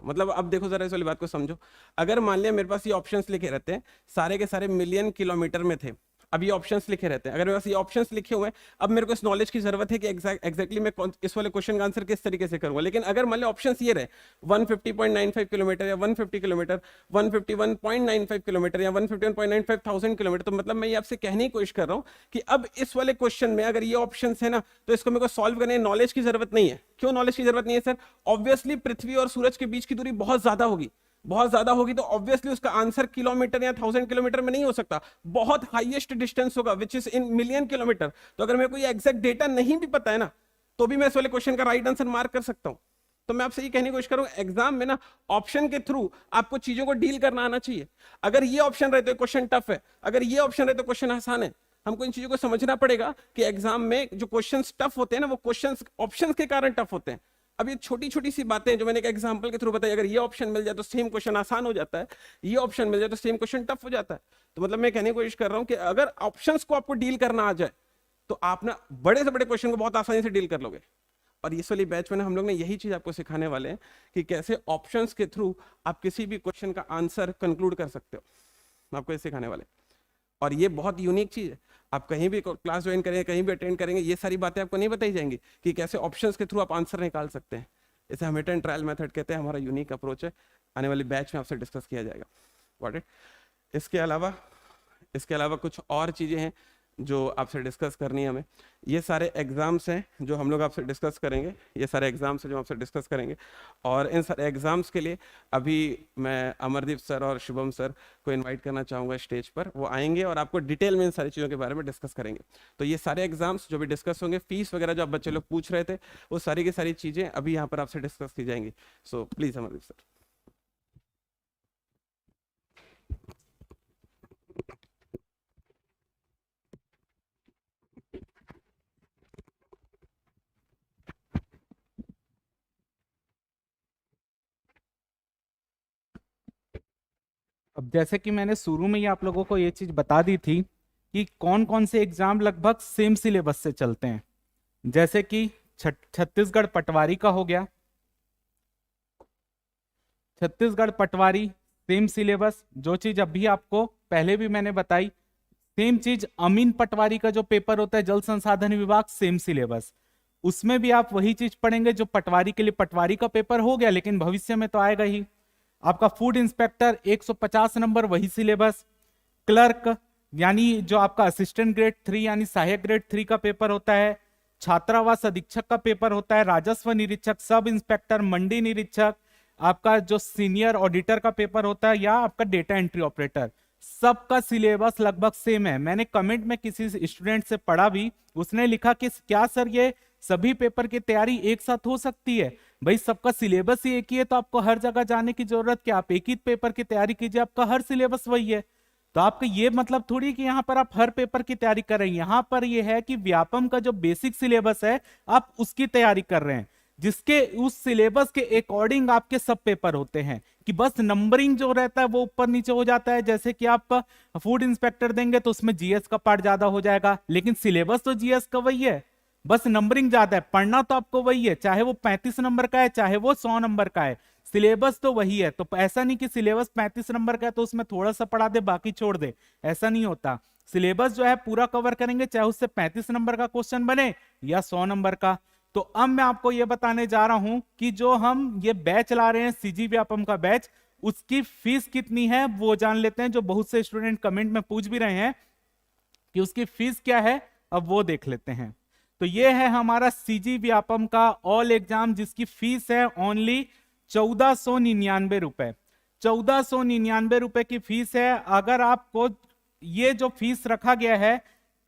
S3: मतलब अब देखो जरा इस वाली बात को समझो। अगर मान लिया मेरे पास ये ऑप्शंस लिखे रहते हैं, सारे के सारे मिलियन किलोमीटर में थे, अब ये ऑप्शंस लिखे रहते हैं, अगर मेरे पास ये ऑप्शंस लिखे हुए हैं, अब मेरे को इस नॉलेज की जरूरत है कि एग्जैक्टली मैं इस वाले क्वेश्चन का आंसर किस तरीके से करूंगा। लेकिन अगर मान लो ऑप्शंस ये रहे 150.95 किलोमीटर या 150 किलोमीटर, 151.95 किलोमीटर या 151.95 थाउजेंड किलोमीटर, तो मतलब मैं ये आपसे कहने की कोशिश कर रहा हूं कि अब इस वाले क्वेश्चन में अगर ये ऑप्शंस है ना, तो इसको मेरे को सॉल्व करने की नॉलेज की जरूरत नहीं है। क्यों नॉलेज की जरूरत नहीं है सर? ऑब्वियसली पृथ्वी और सूरज के बीच की दूरी बहुत ज्यादा होगी, तो ऑब्वियसली उसका आंसर किलोमीटर या 1000 किलोमीटर में नहीं हो सकता, बहुत हाईएस्ट डिस्टेंस होगा which is in million kilometre. तो अगर मेरे को ये एग्जैक्ट डेटा नहीं भी पता है ना, तो भी मैं इस वाले क्वेश्चन का राइट आंसर मार्क कर सकता हूं। तो मैं आपसे ये कहने की कोशिश करूं, एग्जाम में ना ऑप्शन के थ्रू आपको चीजों को डील करना आना चाहिए। अगर ये ऑप्शन रहे तो क्वेश्चन टफ है, अगर ये ऑप्शन रहे तो क्वेश्चन आसान है। हमको इन चीजों को समझना पड़ेगा कि एग्जाम में जो क्वेश्चंस टफ होते हैं ना, वो क्वेश्चंस ऑप्शंस के कारण टफ होते हैं। अब ये छोटी छोटी सी बातें जो मैंने एक एग्जांपल के थ्रू बताई, अगर ये ऑप्शन मिल जाए तो सेम क्वेश्चन आसान हो जाता है, ये ऑप्शन मिल जाए तो सेम क्वेश्चन टफ हो जाता है। तो मतलब मैं कहने की कोशिश कर रहा हूं कि अगर ऑप्शंस को आपको डील करना आ जाए, तो आप ना बड़े से बड़े क्वेश्चन को बहुत आसानी से डील कर लोगे। और इस वाली बैच में ना हम लोग ने यही चीज आपको सिखाने वाले हैं कि कैसे ऑप्शंस के थ्रू आप किसी भी क्वेश्चन का आंसर कंक्लूड कर सकते हो, आपको ये सिखाने वाले। और ये बहुत यूनिक चीज है, आप कहीं भी क्लास ज्वाइन करेंगे, कहीं भी अटेंड करेंगे, ये सारी बातें आपको नहीं बताई जाएंगी कि कैसे ऑप्शंस के थ्रू आप आंसर निकाल सकते हैं। इसे हम हिट एंड ट्रायल मेथड कहते हैं, हमारा यूनिक अप्रोच है, आने वाली बैच में आपसे डिस्कस किया जाएगा। Got it? इसके अलावा कुछ और चीजें हैं जो आपसे डिस्कस करनी है हमें। ये सारे एग्जाम्स हैं जो हम लोग आपसे डिस्कस करेंगे, और इन सारे एग्जाम्स के लिए अभी मैं अमरदीप सर और शुभम सर को इनवाइट करना चाहूँगा स्टेज पर। वो आएंगे और आपको डिटेल में इन सारी चीज़ों के बारे में डिस्कस करेंगे। तो ये सारे एग्जाम्स जो भी डिस्कस होंगे, फीस वगैरह जो आप बच्चे लोग पूछ रहे थे, वो सारी की सारी चीज़ें अभी यहाँ पर आपसे डिस्कस की जाएंगी। So please Amardeep sir.
S1: अब जैसे कि मैंने शुरू में ही आप लोगों को ये चीज बता दी थी कि कौन कौन से एग्जाम लगभग सेम सिलेबस से चलते हैं। जैसे कि छत्तीसगढ़ पटवारी का हो गया, छत्तीसगढ़ पटवारी सेम सिलेबस। जो चीज अभी आपको पहले भी मैंने बताई, सेम चीज अमीन पटवारी का जो पेपर होता है जल संसाधन विभाग, सेम सिलेबस। उसमें भी आप वही चीज पढ़ेंगे जो पटवारी के लिए पटवारी का पेपर हो गया, लेकिन भविष्य में तो आएगा ही। आपका फूड इंस्पेक्टर 150 नंबर, वही सिलेबस। क्लर्क यानी जो आपका असिस्टेंट ग्रेड 3 यानी सहायक ग्रेड 3 का पेपर होता है, छात्रावास अधीक्षक का पेपर होता है, राजस्व निरीक्षक, सब इंस्पेक्टर, मंडी निरीक्षक, आपका जो सीनियर ऑडिटर का पेपर होता है, या आपका डेटा एंट्री ऑपरेटर, सबका सिलेबस लगभग सेम है। मैंने कमेंट में किसी स्टूडेंट से पढ़ा भी, उसने लिखा कि क्या सर ये सभी पेपर की तैयारी एक साथ हो सकती है? भाई सबका सिलेबस ही एक ही है, तो आपको हर जगह जाने की जरूरत क्या? आप एक ही पेपर की तैयारी कीजिए, आपका हर सिलेबस वही है। तो आपका ये मतलब थोड़ी कि यहाँ पर आप हर पेपर की तैयारी कर रहे हैं। यहाँ पर ये है कि व्यापम का जो बेसिक सिलेबस है आप उसकी तैयारी कर रहे हैं। जिसके उस सिलेबस के अकॉर्डिंग आपके सब पेपर होते हैं, कि बस नंबरिंग जो रहता है वो ऊपर नीचे हो जाता है। जैसे कि आप फूड इंस्पेक्टर देंगे तो उसमें जीएस का पार्ट ज्यादा हो जाएगा, लेकिन सिलेबस तो जीएस का वही है, बस नंबरिंग ज्यादा है, पढ़ना तो आपको वही है, चाहे वो 35 नंबर का है चाहे वो 100 नंबर का है, सिलेबस तो वही है। तो ऐसा नहीं कि सिलेबस 35 नंबर का है तो उसमें थोड़ा सा पढ़ा दे बाकी छोड़ दे, ऐसा नहीं होता। सिलेबस जो है पूरा कवर करेंगे, चाहे उससे 35 नंबर का क्वेश्चन बने या 100 नंबर का। तो अब मैं आपको यह बताने जा रहा हूं कि जो हम ये बैच ला रहे हैं सीजी व्यापम का बैच, उसकी फीस कितनी है वो जान लेते हैं। जो बहुत से स्टूडेंट कमेंट में पूछ भी रहे हैं कि उसकी फीस क्या है, अब वो देख लेते हैं। तो ये है हमारा सीजी व्यापम का ऑल एग्जाम, जिसकी फीस है ओनली 1499 रुपए। 1499 रुपए की फीस है। अगर आपको ये जो फीस रखा गया है,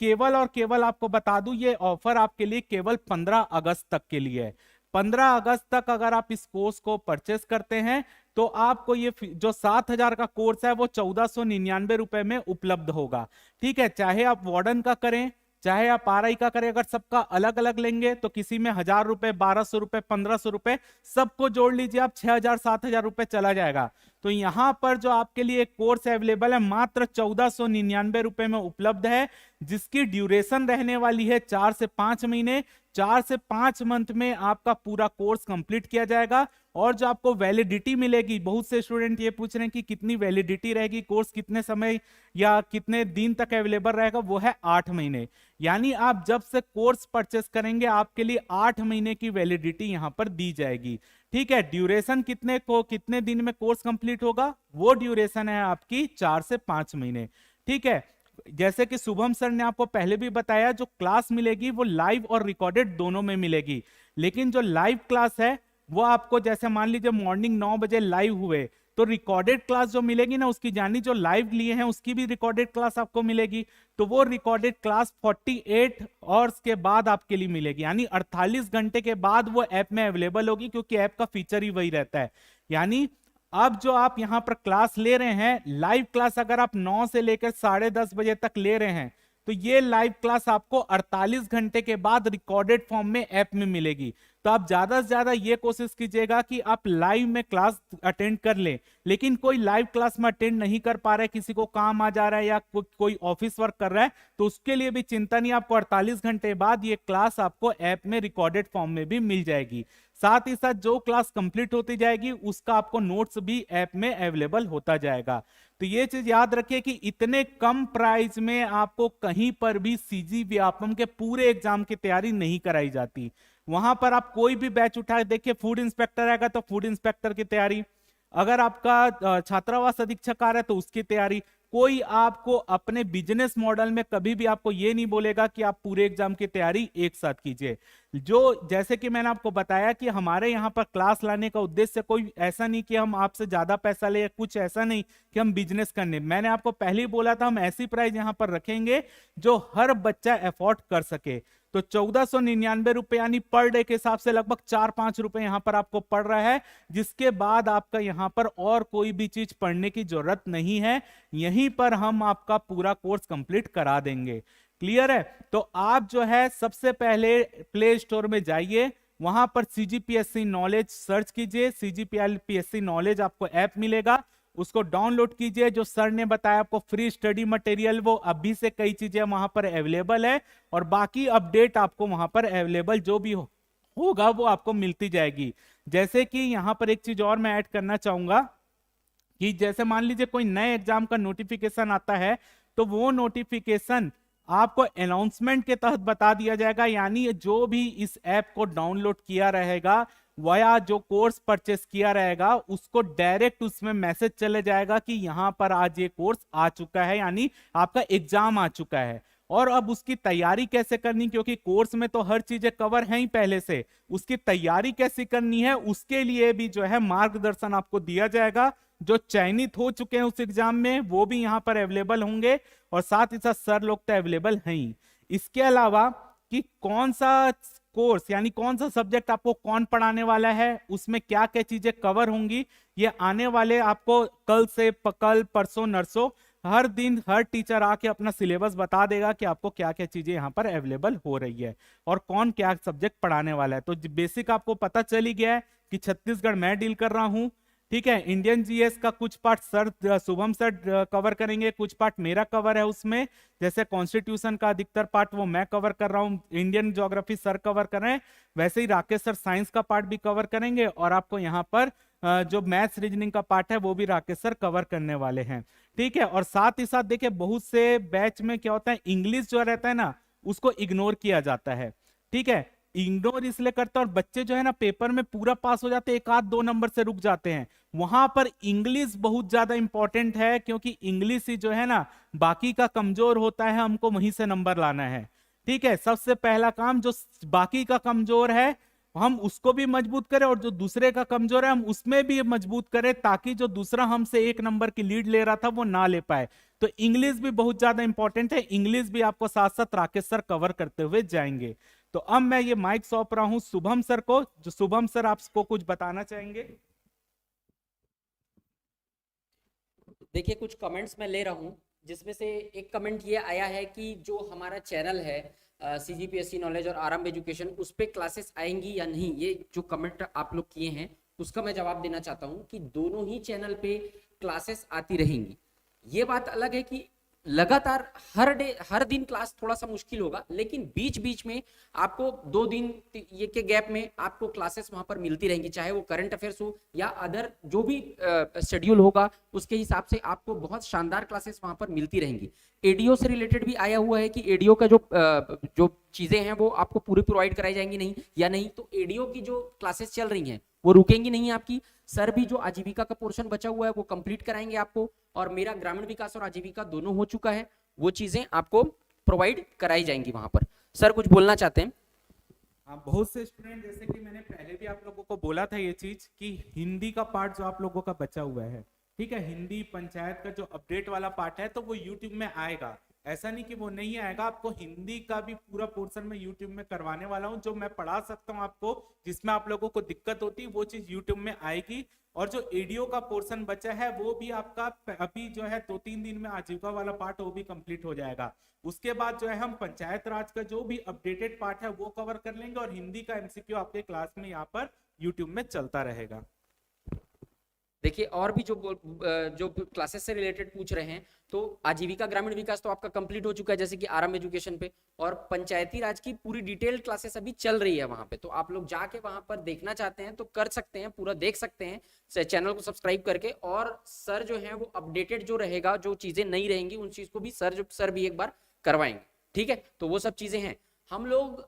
S1: केवल और केवल आपको बता दूं, ये ऑफर आपके लिए केवल 15 अगस्त तक के लिए है। 15 अगस्त तक अगर आप इस कोर्स को परचेस करते हैं तो आपको ये जो 7000 का कोर्स है वो 1499 रुपए में उपलब्ध होगा। ठीक है, चाहे आप वार्डन का करें चाहे आप आरआई का करें, अगर सबका अलग अलग लेंगे तो किसी में 1000 रुपए, 1200 रुपए, 1500 रुपए, सबको जोड़ लीजिए आप 6000 7000 रुपए चला जाएगा। तो यहां पर जो आपके लिए कोर्स अवेलेबल है मात्र 1499 रुपए में उपलब्ध है, जिसकी ड्यूरेशन रहने वाली है 4 से 5 महीने। 4 से 5 मंथ में आपका पूरा कोर्स कंप्लीट किया जाएगा। और जो आपको वैलिडिटी मिलेगी, बहुत से स्टूडेंट ये पूछ रहे हैं कि कितनी वैलिडिटी रहेगी, कोर्स कितने समय या कितने दिन तक अवेलेबल रहेगा, वो है 8 महीने। यानी आप जब से कोर्स परचेस करेंगे आपके लिए 8 महीने की वैलिडिटी यहां पर दी जाएगी। ठीक है, ड्यूरेशन कितने दिन में कोर्स कंप्लीट होगा, वो ड्यूरेशन है आपकी 4 से 5 महीने। ठीक है, जैसे कि शुभम सर ने आपको पहले भी बताया, जो क्लास मिलेगी वो लाइव और रिकॉर्डेड दोनों में मिलेगी। लेकिन जो लाइव क्लास है वो आपको, जैसे मान लीजिए मॉर्निंग 9 बजे लाइव हुए, तो रिकॉर्डेड क्लास जो मिलेगी ना उसकी, जानी जो लाइव लिए हैं उसकी भी रिकॉर्डेड क्लास आपको मिलेगी। तो वो रिकॉर्डेड क्लास 48 आवर्स के बाद आपके लिए मिलेगी, यानी 48 घंटे के बाद वो ऐप में अवेलेबल होगी, क्योंकि ऐप का फीचर ही वही रहता है। यानी अब जो आप यहां पर क्लास ले रहे हैं, लाइव क्लास अगर आप 9 से लेकर 10:30 बजे तक ले रहे हैं, तो ये लाइव क्लास आपको 48 घंटे के बाद रिकॉर्डेड फॉर्म में ऐप में मिलेगी। तो आप ज्यादा से ज्यादा ये कोशिश कीजिएगा कि आप लाइव में क्लास अटेंड कर लें। लेकिन कोई लाइव क्लास में अटेंड नहीं कर पा रहा है, किसी को काम आ जा रहा है या कोई ऑफिस वर्क कर रहा है, तो उसके लिए भी चिंता नहीं, आपको 48 घंटे बाद ये क्लास आपको ऐप में रिकॉर्डेड फॉर्म में भी मिल जाएगी। साथ ही साथ जो क्लास कंप्लीट होती जाएगी उसका आपको नोट्स भी ऐप में अवेलेबल होता जाएगा। तो ये चीज याद रखिए कि इतने कम प्राइस में आपको कहीं पर भी सीजी व्यापम के पूरे एग्जाम की तैयारी नहीं कराई जाती। वहां पर आप कोई भी बैच उठाए देखिए, फूड इंस्पेक्टर आएगा तो फूड इंस्पेक्टर की तैयारी, अगर आपका छात्रावास अधीक्षक आ रहा है तो उसकी तैयारी। कोई आपको अपने बिजनेस मॉडल में कभी भी आपको ये नहीं बोलेगा कि आप पूरे एग्जाम की तैयारी एक साथ कीजिए। जो जैसे कि मैंने आपको बताया कि हमारे यहाँ पर क्लास लाने का उद्देश्य कोई ऐसा नहीं कि हम आपसे ज्यादा पैसा ले, कुछ ऐसा नहीं कि हम बिजनेस करने, मैंने आपको पहले ही बोला था हम ऐसी प्राइस यहाँ पर रखेंगे जो हर बच्चा अफोर्ड कर सके। तो 1499 रुपए यानी पर डे के हिसाब से लगभग 4-5 रुपए यहां पर आपको पड़ रहा है, जिसके बाद आपका यहां पर और कोई भी चीज पढ़ने की जरूरत नहीं है, यहीं पर हम आपका पूरा कोर्स कंप्लीट करा देंगे। क्लियर है? तो आप जो है सबसे पहले प्ले स्टोर में जाइए, वहां पर सीजीपीएससी नॉलेज सर्च कीजिए, सीजीपीएससी नॉलेज आपको ऐप मिलेगा, उसको डाउनलोड कीजिए। जो सर ने बताया आपको फ्री स्टडी मटेरियल, वो अभी से कई चीजें वहां पर अवेलेबल है, और बाकी अपडेट आपको वहां पर अवेलेबल जो भी होगा वो आपको मिलती जाएगी। जैसे कि यहां पर एक चीज और मैं ऐड करना चाहूंगा कि जैसे मान लीजिए कोई नए एग्जाम का नोटिफिकेशन आता है, तो वो नोटिफिकेशन आपको अनाउंसमेंट के तहत बता दिया जाएगा। यानी जो भी इस ऐप को डाउनलोड किया रहेगा वया जो कोर्स परचेस किया रहेगा उसको डायरेक्ट उसमें मैसेज चले जाएगा कि यहां पर आज ये कोर्स आ चुका है, यानी आपका एग्जाम आ चुका है। और अब उसकी तैयारी कैसे करनी, क्योंकि कोर्स में तो हर चीजें कवर हैं ही पहले से, उसकी तैयारी कैसे करनी है उसके लिए भी जो है मार्गदर्शन आपको दिया जाएगा। जो चयनित हो चुके हैं उस एग्जाम में वो भी यहाँ पर अवेलेबल होंगे, और साथ ही साथ सर लोग तो अवेलेबल हैं ही। इसके अलावा कि कौन सा कोर्स यानी कौन सा सब्जेक्ट आपको कौन पढ़ाने वाला है, उसमें क्या क्या चीजें कवर होंगी, ये आने वाले आपको कल परसों नरसों हर दिन हर टीचर आके अपना सिलेबस बता देगा कि आपको क्या क्या चीजें यहाँ पर अवेलेबल हो रही है और कौन क्या सब्जेक्ट पढ़ाने वाला है। तो बेसिक आपको पता चल ही गया है कि छत्तीसगढ़ मैं डील कर रहा हूँ, ठीक है। इंडियन जीएस का कुछ part sir Shubham sir cover करेंगे, कुछ पार्ट मेरा कवर है उसमें, जैसे कॉन्स्टिट्यूशन का अधिकतर पार्ट वो मैं कवर कर रहा हूँ, इंडियन ज्योग्राफी सर कवर कर रहे हैं, वैसे ही राकेश सर साइंस का पार्ट भी कवर करेंगे और आपको यहाँ पर जो मैथ्स रीजनिंग का पार्ट है वो भी राकेश सर कवर करने वाले हैं, ठीक है। और साथ ही साथ देखिए बहुत से बैच में क्या होता है, इंग्लिश जो रहता है ना उसको इग्नोर किया जाता है, ठीक है। इग्नोर इसलिए करते हैं और बच्चे जो है ना पेपर में पूरा पास हो जाते हैं, एक आध दो नंबर से रुक जाते हैं। वहां पर इंग्लिश बहुत ज्यादा इंपॉर्टेंट है, क्योंकि इंग्लिश ही जो है ना बाकी का कमजोर होता है, हमको वहीं से नंबर लाना है, ठीक है। सबसे पहला काम जो बाकी का कमजोर है हम उसको भी मजबूत करें और जो दूसरे का कमजोर है हम उसमें भी मजबूत करें, ताकि जो दूसरा हमसे एक नंबर की लीड ले रहा था वो ना ले पाए। तो इंग्लिश भी बहुत ज्यादा इंपॉर्टेंट है, इंग्लिश भी आपको साथ साथ राकेश सर कवर करते हुए जाएंगे। तो अब मैं ये माइक सौंप रहा हूं शुभम सर को, जो शुभम सर आपको कुछ बताना चाहेंगे।
S2: देखिए कुछ कमेंट्स मैं ले रहा हूँ, जिसमें से एक कमेंट ये आया है कि जो हमारा चैनल है CGPSC नॉलेज और आरंभ एजुकेशन, उस पे क्लासेस आएंगी या नहीं। ये जो कमेंट आप लोग किए हैं उसका मैं जवाब देना चाहता हूँ कि दोनों ही चैनल पे क्लासेस आती रहेंगी। ये बात अलग है कि लगातार हर दिन क्लास थोड़ा सा मुश्किल होगा, लेकिन बीच बीच में आपको 2 दिन ये के गैप में आपको क्लासेस वहां पर मिलती रहेंगी, चाहे वो करंट अफेयर्स हो या अदर जो भी शेड्यूल होगा उसके हिसाब से आपको बहुत शानदार क्लासेस वहां पर मिलती रहेंगी। एडीओ से रिलेटेड भी आया हुआ है कि एडीओ का जो चीजें हैं वो आपको पूरी प्रोवाइड कराई जाएंगी नहीं या नहीं। तो एडीओ की जो क्लासेस चल रही हैं वो रुकेंगी नहीं आपकी। सर भी जो आजीविका का पोर्शन बचा हुआ है वो कंप्लीट कराएंगे आपको, और मेरा ग्रामीण विकास और आजीविका दोनों हो चुका है, वो चीजें आपको प्रोवाइड कराई जाएंगी वहां पर। सर कुछ बोलना चाहते हैं?
S1: हाँ, बहुत से स्टूडेंट, जैसे कि मैंने पहले भी आप लोगों को बोला था ये चीज कि हिंदी का पार्ट जो आप लोगों का बचा हुआ है, ठीक है, हिंदी पंचायत का जो अपडेट वाला पार्ट है तो वो यूट्यूब में आएगा, ऐसा नहीं कि वो नहीं आएगा। आपको हिंदी का भी पूरा पोर्शन में यूट्यूब में करवाने वाला हूँ, जो मैं पढ़ा सकता हूँ आपको, जिसमें आप लोगों को दिक्कत होती है वो चीज यूट्यूब में आएगी। और जो एडीओ का पोर्शन बचा है वो भी आपका अभी जो है 2-3 दिन में आजीविका वाला पार्ट वो भी कंप्लीट हो जाएगा। उसके बाद जो है हम पंचायत राज का जो भी अपडेटेड पार्ट है वो कवर कर लेंगे, और हिंदी का एमसीक्यू आपके क्लास में यहाँ पर यूट्यूब में चलता रहेगा।
S2: देखिए और भी जो क्लासेस से रिलेटेड पूछ रहे हैं, तो आजीविका ग्रामीण विकास तो आपका कंप्लीट हो चुका है जैसे कि आरंभ एजुकेशन पे, और पंचायती राज की पूरी डिटेल्ड क्लासेस अभी चल रही है वहां पे। तो आप लोग जाके वहां पर देखना चाहते हैं तो कर सकते हैं, पूरा देख सकते हैं चैनल को सब्सक्राइब करके। और सर जो है वो अपडेटेड जो रहेगा, जो चीजें नहीं रहेंगी उन चीज को भी सर भी एक बार करवाएंगे, ठीक है। तो वो सब चीजें हैं। हम लोग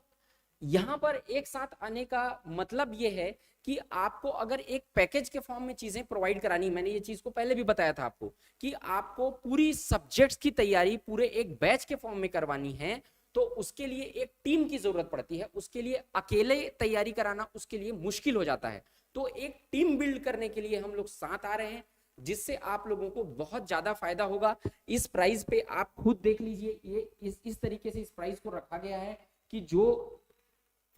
S2: यहां पर एक साथ आने का मतलब ये है कि आपको अगर एक पैकेज के फॉर्म में चीजें प्रोवाइड करानी, मैंने ये चीज को पहले भी बताया था आपको कि आपको पूरी सब्जेक्ट्स की तैयारी पूरे एक बैच के फॉर्म में करवानी है, तो उसके लिए एक टीम की जरूरत पड़ती है। उसके लिए अकेले तैयारी कराना उसके लिए मुश्किल हो जाता है। तो एक टीम बिल्ड करने के लिए हम लोग साथ आ रहे हैं, जिससे आप लोगों को बहुत ज्यादा फायदा होगा। इस प्राइस पे आप खुद देख लीजिए, ये इस तरीके से इस प्राइस को रखा गया है कि जो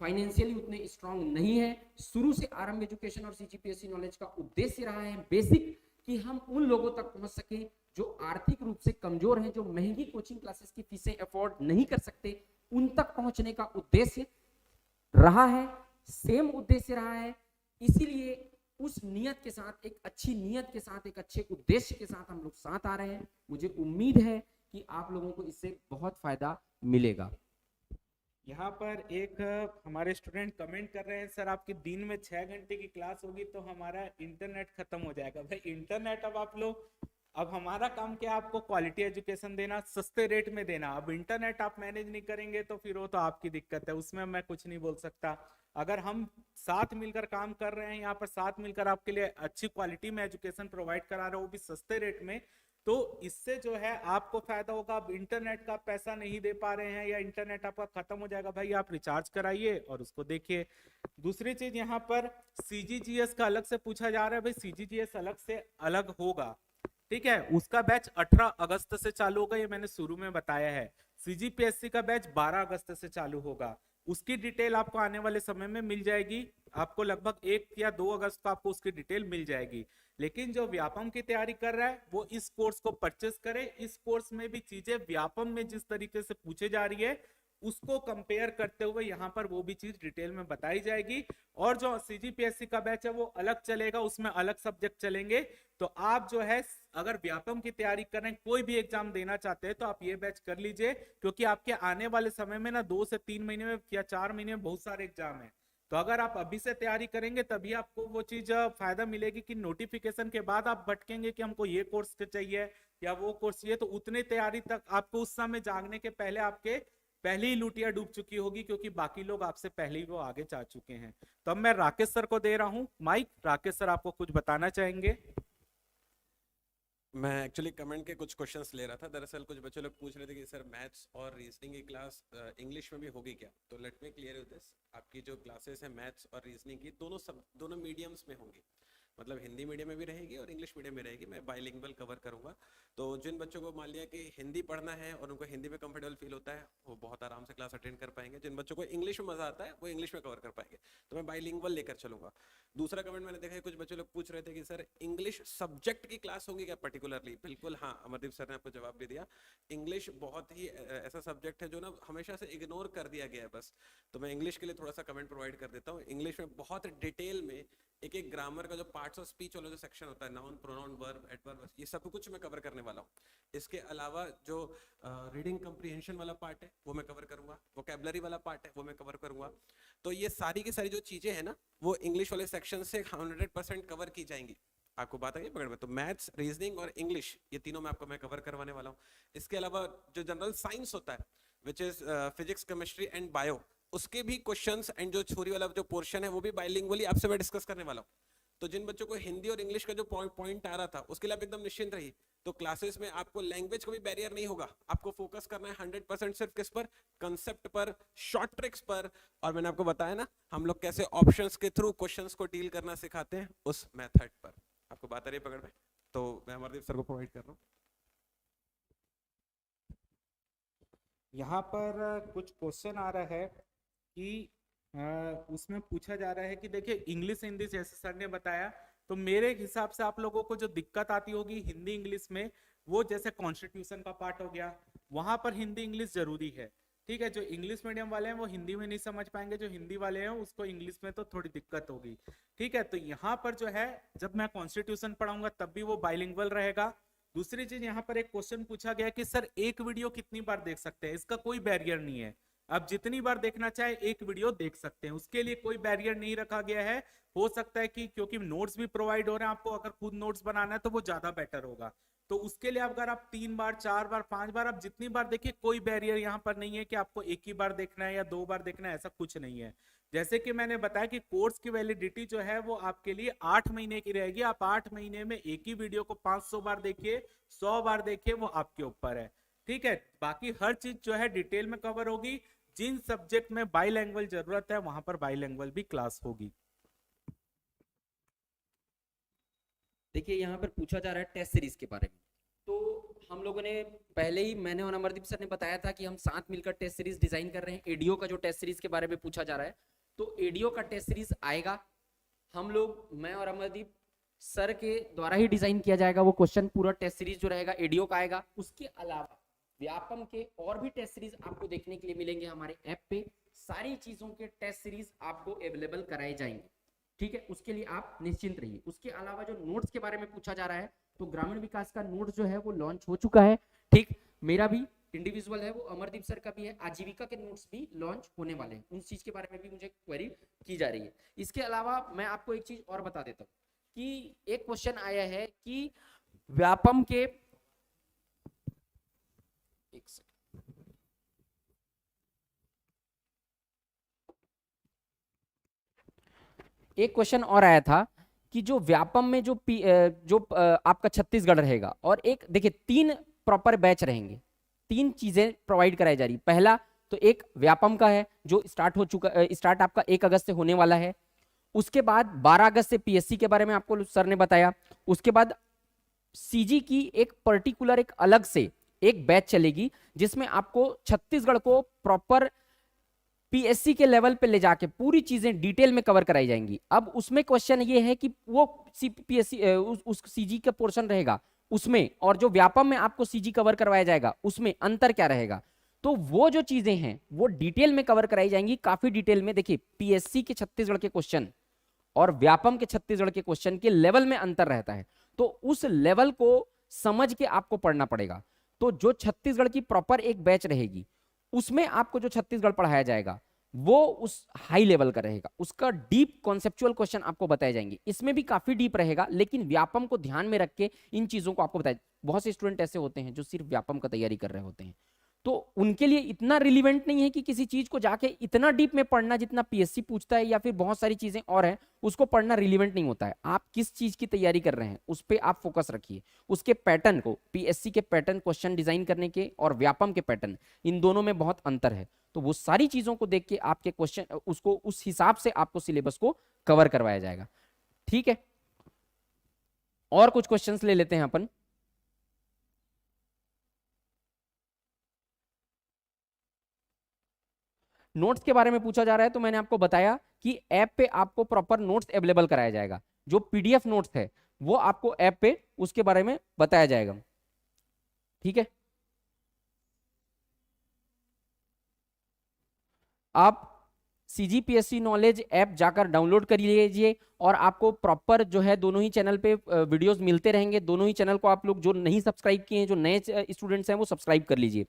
S2: फाइनेंशियली उतने स्ट्रांग नहीं है। शुरू से आरंभ एजुकेशन और सीजीपीएससी नॉलेज का उद्देश्य रहा है बेसिक, कि हम उन लोगों तक पहुंच सके जो आर्थिक रूप से कमजोर हैं, जो महंगी कोचिंग क्लासेस की फीसें अफोर्ड नहीं कर सकते, उन तक पहुंचने का उद्देश्य रहा है, सेम उद्देश्य रहा है। इसीलिए उस नियत के साथ, एक अच्छी नियत के साथ, एक अच्छे उद्देश्य के साथ हम लोग साथ आ रहे हैं। मुझे उम्मीद है कि आप लोगों को इससे बहुत फायदा मिलेगा।
S1: यहाँ पर एक हमारे स्टूडेंट कमेंट कर रहे हैं, सर आपकी दिन में 6 घंटे की क्लास होगी तो हमारा इंटरनेट खत्म हो जाएगा। भाई इंटरनेट अब हमारा काम क्या है, आपको क्वालिटी एजुकेशन देना, सस्ते रेट में देना। अब इंटरनेट आप मैनेज नहीं करेंगे तो फिर वो तो आपकी दिक्कत है, उसमें मैं कुछ नहीं बोल सकता। अगर हम साथ मिलकर काम कर रहे हैं यहाँ पर, साथ मिलकर आपके लिए अच्छी क्वालिटी में एजुकेशन प्रोवाइड करा रहे हैं, वो भी सस्ते रेट में, तो इससे जो है आपको फायदा होगा। अब इंटरनेट का पैसा नहीं दे पा रहे हैं या इंटरनेट आपका खत्म हो जाएगा, भाई आप रिचार्ज कराइए और उसको देखिए। दूसरी चीज यहाँ पर सीजीजीएस का अलग से पूछा जा रहा है, भाई सीजीजीएस अलग से अलग होगा, ठीक है। उसका बैच 18 अगस्त से चालू होगा, ये मैंने शुरू में बताया है। सीजीपीएससी का बैच 12 अगस्त से चालू होगा। उसकी डिटेल आपको आने वाले समय में मिल जाएगी। आपको लगभग 1 या 2 अगस्त को आपको उसकी डिटेल मिल जाएगी। लेकिन जो व्यापम की तैयारी कर रहा है वो इस कोर्स को परचेस करे। इस कोर्स में भी चीजें व्यापम में जिस तरीके से पूछे जा रही है उसको कंपेयर करते हुए यहाँ पर वो भी चीज डिटेल में बताई जाएगी। और जो सीजीपीएससी का बैच है वो अलग चलेगा, उसमें अलग सब्जेक्ट चलेंगे। तो आप जो है अगर व्यापम की तैयारी कर रहे हैं, कोई भी एग्जाम देना चाहते हैं, तो आप ये बैच कर लीजिए, क्योंकि आपके आने वाले समय में ना 2 से 3 महीने में या 4 महीने में बहुत सारे एग्जाम है। तो अगर आप अभी से तैयारी करेंगे तभी आपको वो चीज फायदा मिलेगी कि नोटिफिकेशन के बाद आप भटकेंगे कि हमको ये कोर्स चाहिए या वो कोर्स चाहिए, तो उतने तैयारी तक आपको उस समय जागने के पहले आपके पहले ही लुटिया डूब चुकी होगी, क्योंकि बाकी लोग आपसे पहले ही वो आगे जा चुके हैं। तो अब मैं राकेश सर को दे रहा हूं माइक। राकेश सर आपको कुछ बताना चाहेंगे?
S3: मैं एक्चुअली कमेंट के कुछ क्वेश्चंस ले रहा था। दरअसल कुछ बच्चे लोग पूछ रहे थे कि सर मैथ्स और रीजनिंग की क्लास इंग्लिश में भी होगी क्या? तो लेट मी क्लियर दिस। आपकी जो क्लासेस है मैथ्स और रीजनिंग की दोनों मीडियम्स में होंगी, मतलब हिंदी मीडियम में भी रहेगी और इंग्लिश मीडियम में रहेगी। मैं बाइलिंगुअल कवर करूंगा। तो जिन बच्चों को मान लिया कि हिंदी पढ़ना है और उनको हिंदी में कंफर्टेबल फील होता है वो बहुत आराम से क्लास अटेंड कर पाएंगे। जिन बच्चों को इंग्लिश में मजा आता है वो इंग्लिश में कवर कर पाएंगे। तो मैं बाइलिंगुअल लेकर चलूंगा। दूसरा कमेंट मैंने देखा है, कुछ बच्चे लोग पूछ रहे थे कि सर इंग्लिश सब्जेक्ट की क्लास होगी क्या पर्टिकुलरली? बिल्कुल हाँ, अमरदीप सर ने आपको जवाब भी दिया। इंग्लिश बहुत ही ऐसा सब्जेक्ट है जो ना हमेशा से इग्नोर कर दिया गया है बस। तो मैं इंग्लिश के लिए थोड़ा सा कमेंट प्रोवाइड कर देता हूँ। इंग्लिश में बहुत डिटेल में एक एक ग्रामर का जो पार्ट्स ऑफ स्पीच वाला जो सेक्शन होता है, नाउन, प्रोनाउन, वर्ब, एडवर्ब, ये सब कुछ मैं कवर करने वाला हूँ। इसके अलावा जो रीडिंग कंप्रीहेंशन वाला पार्ट है वो मैं कवर करूंगा, वोकैबुलरी वाला पार्ट है वो मैं कवर करूंगा। तो ये सारी की सारी जो चीजें हैं ना वो इंग्लिश वाले सेक्शन से 100% कवर की जाएंगी। आपको बात आई पकड़ में? तो मैथ्स, रीजनिंग और इंग्लिश ये तीनों में आपको मैं कवर करवाने वाला हूँ। इसके अलावा जो जनरल साइंस होता है which is physics, chemistry and bio, उसके भी क्वेश्चंस एंड जो थ्योरी वाला जो पोर्शन है वो भी बाइलिंगुअली आपसे मैं डिस्कस करने वाला हूँ। तो जिन बच्चों को हिंदी और इंग्लिश का जो पॉइंट आ रहा था उसके लिए आप एकदम निश्चिंत रहिए। तो क्लासेस में आपको लैंग्वेज का भी बैरियर नहीं होगा। आपको फोकस करना है 100% सिर्फ किस पर? कंसेप्ट पर, शॉर्ट ट्रिक्स पर। और मैंने आपको बताया ना हम लोग कैसे ऑप्शंस के थ्रू क्वेश्चंस को डील करना सिखाते हैं, उस मेथड पर। आपको बात आ रही है पकड़ में? तो मैं अमरदीप सर को प्रोवाइड कर रहा हूँ।
S1: यहाँ पर कुछ क्वेश्चन आ रहा है कि उसमें पूछा जा रहा है कि देखिए इंग्लिश हिंदी जैसे सर ने बताया, तो मेरे हिसाब से आप लोगों को जो दिक्कत आती होगी हिंदी इंग्लिश में, वो जैसे कॉन्स्टिट्यूशन का पार्ट हो गया, वहां पर हिंदी इंग्लिश जरूरी है। ठीक है, जो इंग्लिश मीडियम वाले हैं वो हिंदी में नहीं समझ पाएंगे, जो हिंदी वाले हैं उसको इंग्लिश में तो थोड़ी दिक्कत होगी। ठीक है, तो यहाँ पर जो है जब मैं कॉन्स्टिट्यूशन पढ़ाऊंगा तब भी वो बाइलिंगुअल रहेगा। दूसरी चीज, यहाँ पर एक क्वेश्चन पूछा गया कि सर एक वीडियो कितनी बार देख सकते हैं? इसका कोई बैरियर नहीं है, आप जितनी बार देखना चाहे एक वीडियो देख सकते हैं, उसके लिए कोई बैरियर नहीं रखा गया है। हो सकता है कि क्योंकि नोट्स भी प्रोवाइड हो रहे हैं आपको, अगर खुद नोट्स बनाना है तो वो ज्यादा बेटर होगा। तो उसके लिए अगर आप 3 बार, 4 बार, 5 बार, आप जितनी बार देखिए, कोई बैरियर यहाँ पर नहीं है कि आपको एक ही बार देखना है या 2 बार देखना है, ऐसा कुछ नहीं है। जैसे कि मैंने बताया कि कोर्स की वैलिडिटी जो है वो आपके लिए 8 महीने की रहेगी। आप 8 महीने में एक ही वीडियो को 500 बार देखिए, 100 बार देखिए, वो आपके ऊपर है। ठीक है, बाकी हर चीज जो है डिटेल में कवर होगी। जिन सब्जेक्ट में बाइलैंग्वेज जरूरत है वहां पर बाइलैंग्वेज भी क्लास होगी।
S2: देखिए यहाँ पर पूछा जा रहा है टेस्ट सीरीज के बारे में। तो हम लोगों ने पहले ही, मैंने और अमरदीप सर ने बताया था कि हम साथ मिलकर टेस्ट सीरीज डिजाइन कर रहे हैं। एडीओ का जो टेस्ट सीरीज के बारे में पूछा जा रहा है, तो एडीओ का टेस्ट सीरीज आएगा। हम लोग, मैं और अमरदीप सर के द्वारा ही डिजाइन किया जाएगा वो क्वेश्चन। पूरा टेस्ट सीरीज जो रहेगा एडीओ का आएगा। उसके अलावा व्यापम के और भी टेस्ट सीरीज आपको देखने के लिए मिलेंगे हमारे ऐप पे। सारी चीजों के टेस्ट सीरीज आपको अवेलेबल कराए जाएंगे। ठीक है, उसके लिए आप निश्चिंत रहिए। उसके अलावा जो नोट्स के बारे में पूछा जा रहा है, तो ग्रामीण विकास का नोट जो है वो लॉन्च हो चुका है। ठीक, मेरा भी इंडिविजुअल है, वो अमरदीप सर का भी है। आजीविका के नोट्स भी लॉन्च होने वाले हैं। उन चीज के बारे में भी मुझे क्वेरी की जा रही है। इसके अलावा मैं आपको एक चीज और बता देता हूँ कि एक क्वेश्चन आया है कि व्यापम के, एक सेकंड, एक क्वेश्चन और आया था कि जो व्यापम में जो आपका छत्तीसगढ़ रहेगा, और एक देखिए 3 प्रॉपर बैच रहेंगे, 3 चीजें प्रोवाइड कराई जा रही। पहला तो एक व्यापम का है जो स्टार्ट हो चुका, स्टार्ट आपका 1 अगस्त से होने वाला है। उसके बाद 12 अगस्त से पीएससी के बारे में आपको सर ने बताया। उसके बाद सीजी की एक पर्टिकुलर, एक अलग से एक बैच चलेगी जिसमें आपको छत्तीसगढ़ को प्रॉपर पीएससी के लेवल पे ले जाके पूरी चीजें डिटेल में कवर कराई जाएंगी। अब उसमें क्वेश्चन ये है कि वो पीएससी उस सीजी का पोर्शन रहेगा उसमें, और जो व्यापम में आपको सीजी कवर करवाया जाएगा उसमें अंतर क्या रहेगा। तो वो जो चीजें हैं वो डिटेल में कवर कराई जाएंगी, काफी डिटेल में। देखिए पीएससी के छत्तीसगढ़ के क्वेश्चन और व्यापम के छत्तीसगढ़ के क्वेश्चन के लेवल में अंतर रहता है, तो उस लेवल को समझ के आपको पढ़ना पड़ेगा। तो जो छत्तीसगढ़ की प्रॉपर एक बैच रहेगी उसमें आपको जो छत्तीसगढ़ पढ़ाया जाएगा वो उस हाई लेवल का रहेगा, उसका डीप कॉन्सेप्चुअल क्वेश्चन आपको बताए जाएंगे। इसमें भी काफी डीप रहेगा, लेकिन व्यापम को ध्यान में रख के इन चीजों को आपको बताया। बहुत से स्टूडेंट ऐसे होते हैं जो सिर्फ व्यापम का तैयारी कर रहे होते हैं, तो उनके लिए इतना रिलीवेंट नहीं है कि किसी चीज को जाके इतना डीप में पढ़ना जितना पीएससी पूछता है, या फिर बहुत सारी चीजें और हैं उसको पढ़ना रिलीवेंट नहीं होता है। आप किस चीज की तैयारी कर रहे हैं उस पर आप फोकस रखिए, उसके पैटर्न को, पीएससी के पैटर्न क्वेश्चन डिजाइन करने के और व्यापम के पैटर्न, इन दोनों में बहुत अंतर है। तो वो सारी चीजों को देख के आपके क्वेश्चन उसको उस हिसाब से आपको सिलेबस को कवर करवाया जाएगा। ठीक है, और कुछ क्वेश्चंस ले लेते हैं अपन। नोट्स के बारे में पूछा जा रहा है, तो मैंने आपको बताया कि ऐप पे आपको प्रॉपर नोट्स अवेलेबल कराया जाएगा। जो पीडीएफ नोट्स है वो आपको ऐप पे उसके बारे में बताया जाएगा। ठीक है, आप सीजीपीएससी नॉलेज ऐप जाकर डाउनलोड कर लीजिए, और आपको प्रॉपर जो है दोनों ही चैनल पे वीडियोस मिलते रहेंगे। दोनों ही चैनल को आप लोग जो नहीं सब्सक्राइब किए हैं, जो नए स्टूडेंट्स हैं, वो सब्सक्राइब कर लीजिए।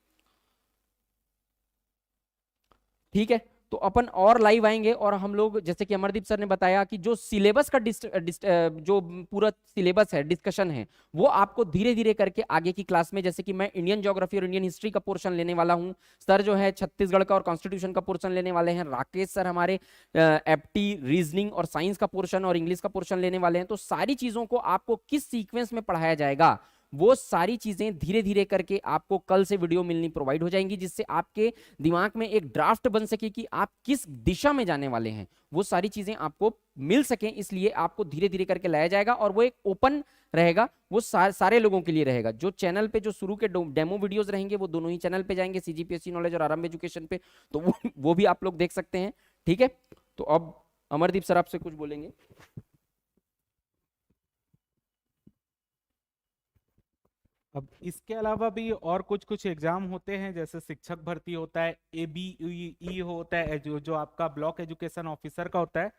S2: ठीक है, तो अपन और लाइव आएंगे, और हम लोग जैसे कि अमरदीप सर ने बताया कि जो सिलेबस का जो पूरा सिलेबस है, डिस्कशन है, वो आपको धीरे धीरे करके आगे की क्लास में, जैसे कि मैं इंडियन ज्योग्राफी और इंडियन हिस्ट्री का पोर्शन लेने वाला हूं, सर जो है छत्तीसगढ़ का और कॉन्स्टिट्यूशन का पोर्शन लेने वाले हैं, राकेश सर हमारे एप्टी, रीजनिंग और साइंस का पोर्शन और इंग्लिश का पोर्शन लेने वाले हैं। तो सारी चीजों को आपको किस सीक्वेंस में पढ़ाया जाएगा, वो सारी चीजें धीरे धीरे करके आपको कल से वीडियो मिलनी प्रोवाइड हो जाएंगी, जिससे आपके दिमाग में एक ड्राफ्ट बन सके कि आप किस दिशा में जाने वाले हैं। वो सारी चीजें आपको मिल सके, इसलिए आपको धीरे धीरे करके लाया जाएगा, और वो एक ओपन रहेगा, वो सारे लोगों के लिए रहेगा। जो चैनल पे जो शुरू के डेमो वीडियोस रहेंगे वो दोनों ही चैनल पे जाएंगे, सीजीपीएससी नॉलेज और आरंभ एजुकेशन पे, तो वो भी आप लोग देख सकते हैं। ठीक है, तो अब अमरदीप सर आपसे कुछ बोलेंगे।
S1: अब इसके अलावा भी और कुछ कुछ एग्जाम होते हैं, जैसे शिक्षक भर्ती होता है, ABEE होता है, जो आपका ब्लॉक एजुकेशन ऑफिसर का होता है,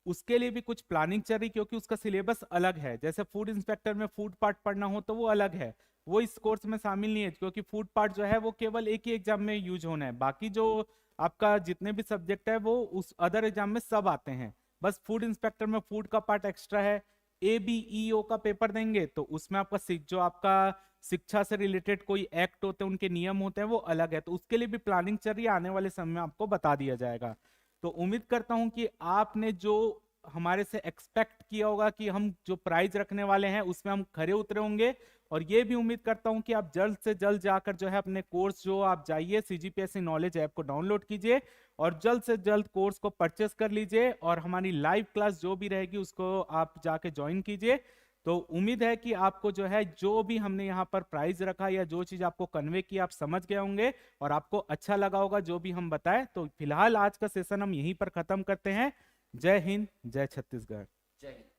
S1: उसके लिए भी कुछ प्लानिंग चल रही, क्योंकि उसका सिलेबस अलग है। जैसे फूड इंस्पेक्टर में फूड पार्ट पढ़ना हो तो वो अलग है, वो इस कोर्स में शामिल नहीं है, क्योंकि फूड पार्ट जो है वो केवल एक ही एग्जाम में यूज होना है। बाकी जो आपका जितने भी सब्जेक्ट है वो उस अदर एग्जाम में सब आते हैं, बस फूड इंस्पेक्टर में फूड का पार्ट एक्स्ट्रा है। ABEO का पेपर देंगे तो उसमें आपका जो आपका शिक्षा से रिलेटेड कोई एक्ट होते हैं, उनके नियम होते हैं, वो अलग है। तो उसके लिए भी प्लानिंग चल रही है, आने वाले समय में आपको बता दिया जाएगा। तो उम्मीद करता हूं कि आपने जो हमारे से एक्सपेक्ट किया होगा कि हम जो प्राइज रखने वाले हैं उसमें हम खरे उतरे होंगे, और ये भी उम्मीद करता हूं कि आप जल्द से जल्द जाकर जो है अपने कोर्स जो आप जाइए सीजीपीएससी नॉलेज ऐप को डाउनलोड कीजिए, और जल्द से जल्द कोर्स को परचेस कर लीजिए, और हमारी लाइव क्लास जो भी रहेगी उसको आप जाके ज्वाइन कीजिए। तो उम्मीद है कि आपको जो है जो भी हमने यहाँ पर प्राइज रखा या जो चीज आपको कन्वे की आप समझ गए होंगे, और आपको अच्छा लगा होगा जो भी हम बताएं। तो फिलहाल आज का सेशन हम यहीं पर खत्म करते हैं। जय हिंद, जय छत्तीसगढ़।
S2: जय हिंद।